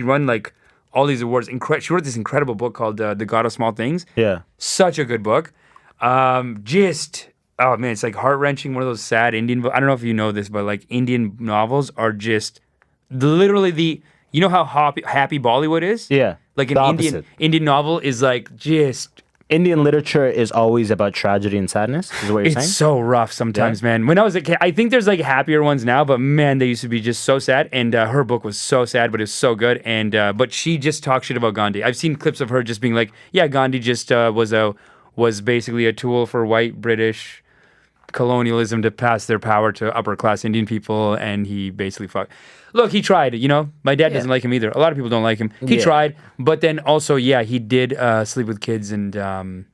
won like all these awards. She wrote this incredible book called The God of Small Things. Yeah. Such a good book. Oh man, it's like heart-wrenching. One of those sad Indian books. I don't know if you know this, but like Indian novels are just literally you know how happy Bollywood is? Yeah. Like The an opposite. Indian novel is like just Indian literature is always about tragedy and sadness, is what you're it's saying? so rough sometimes, man. When I was a kid, I think there's like happier ones now, but man, they used to be just so sad. And her book was so sad, but it was so good. And but she just talks shit about Gandhi. I've seen clips of her just being like, yeah, Gandhi just was basically a tool for white British colonialism to pass their power to upper class Indian people, and he basically fucked. Look, he tried, you know. My dad doesn't like him either. A lot of people don't like him. He tried, but then also, yeah, he did sleep with kids, and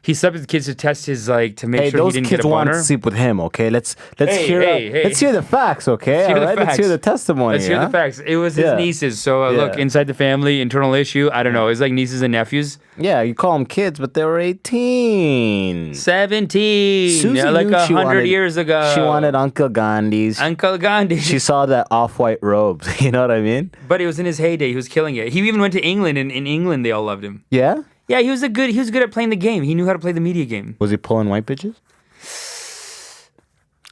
he slept with kids to test his to make sure he those didn't kids get a want boner. to sleep with him, okay? Let's Hey, hear hey. let's hear the facts, okay? Let's hear All the right, let's facts. hear the testimony. Let's hear huh? the facts. It was his Yeah. nieces. So Yeah. look, inside the family, internal issue. I don't know. It's like nieces and nephews. Yeah, you call them kids, but they were 18. 17. Susie like knew she 100 wanted- years ago. She wanted Uncle Gandhi's. Uncle Gandhi. She saw the off-white robes. You know what I mean? But it was in his heyday. He was killing it. He even went to England, and in England they all loved him. Yeah? Yeah, he was good at playing the game. He knew how to play the media game. Was he pulling white bitches?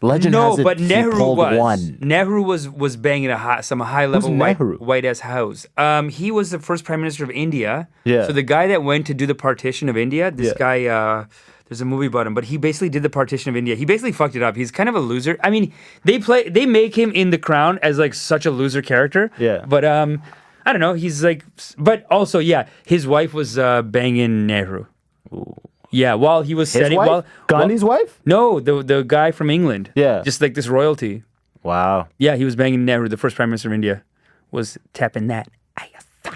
Legend No, has it but he Nehru pulled was. one. Nehru was banging some high level Who's Nehru? white ass house. He was the first prime minister of India. Yeah. So the guy that went to do the partition of India, this guy. There's a movie about him, but he basically did the partition of India. He basically fucked it up. He's kind of a loser. I mean, they make him in The Crown as like such a loser character. Yeah. But I don't know. He's like, but also yeah, his wife was banging Nehru. Ooh. Yeah, while he was His setting wife? Gandhi's wife? No, the guy from England. Yeah. Just like this royalty. Wow. Yeah, he was banging Nehru, the first prime minister of India, was tapping that.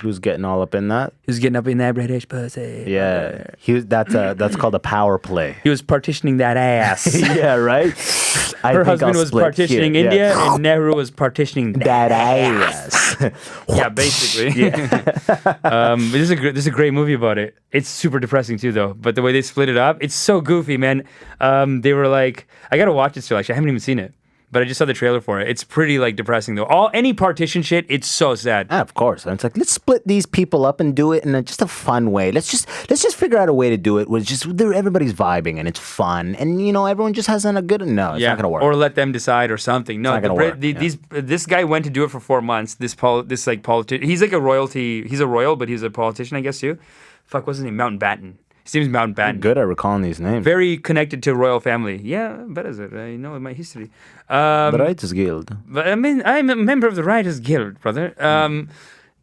He was getting all up in that. He was getting up in that British pussy. Yeah. That's called a power play. He was partitioning that ass. Yeah, right? Her husband was partitioning India, and Nehru was partitioning that ass. Yeah, basically. This is a great movie about it. It's super depressing too, though. But the way they split it up, it's so goofy, man. They were like, I gotta watch it still. Actually, I haven't even seen it, but I just saw the trailer for it. It's pretty like depressing though. Any partition shit, it's so sad. Yeah, of course. And it's like, let's split these people up and do it in just a fun way. Let's just figure out a way to do it where everybody's vibing and it's fun, and everyone just has a good. No, it's not gonna work. Or let them decide or something. No, not gonna work, this guy went to do it for 4 months. This politician, he's like a royalty. He's a royal, but he's a politician, I guess too. Fuck, what's his name? Mountbatten. His name's Mountbatten. Good at recalling these names. Very connected to royal family. Yeah, but is it? I know my history. The Writers Guild. But I mean, I'm a member of the Writers Guild, brother.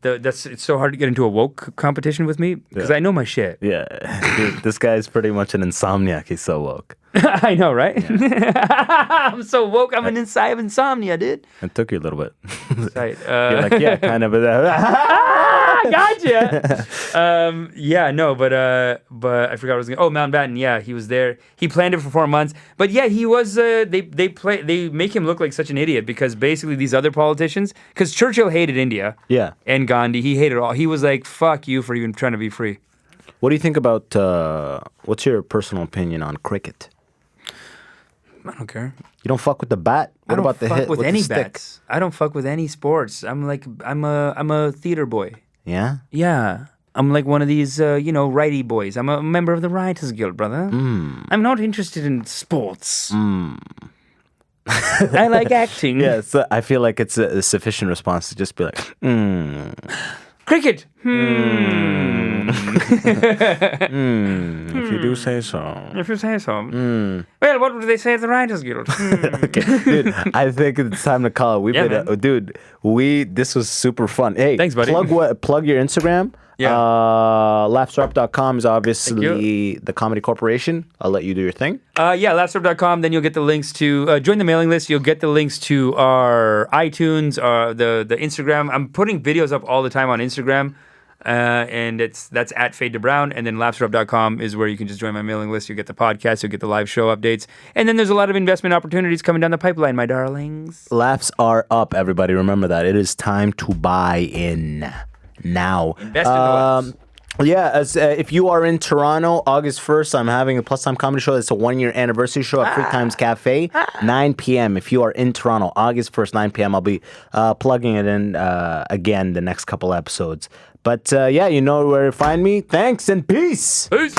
It's so hard to get into a woke competition with me because I know my shit. Yeah. Dude, this guy's pretty much an insomniac. He's so woke. I know, right? Yeah. I'm so woke. I'm an inside of insomnia, dude. It took you a little bit. Right. You're like, yeah, kind of. Gotcha. But I forgot what I was going. Oh, Mountbatten. Yeah, he was there. He planned it for 4 months. But yeah, he was. They make him look like such an idiot because basically these other politicians, because Churchill hated India. Yeah. And Gandhi, he hated all. He was like, "Fuck you for even trying to be free." What do you think about? What's your personal opinion on cricket? I don't care. You don't fuck with the bat. What about the hit with with any the stick? bats. I don't fuck with any sports. I'm a theater boy. Yeah. Yeah. I'm like one of these, righty boys. I'm a member of the Writers Guild, brother. I'm not interested in sports. I like acting. Yeah, so I feel like it's a sufficient response to just be like, Cricket. If you do say so. If you say so. Well, what would they say at the Writers Guild? Okay, dude, I think it's time to call it. This was super fun. Hey, thanks, buddy. Plug your Instagram. Yeah. Laughsyrup.com is obviously the comedy corporation. I'll let you do your thing. Laughsyrup.com. Then you'll get the links to join the mailing list. You'll get the links to our iTunes, the Instagram. I'm putting videos up all the time on Instagram. And that's at Fade to Brown. And then laughsyrup.com is where you can just join my mailing list. You'll get the podcast. You'll get the live show updates. And then there's a lot of investment opportunities coming down the pipeline, my darlings. Laughs are up, everybody. Remember that. It is time to buy in now. Invest in the laughs. Yeah, if you are in Toronto, August 1st, I'm having a Plus Time Comedy Show. It's a 1-year anniversary show at Free Times Cafe, 9 p.m. If you are in Toronto, August 1st, 9 p.m., I'll be plugging it in again the next couple episodes. But you know where to find me. Thanks and peace. Peace.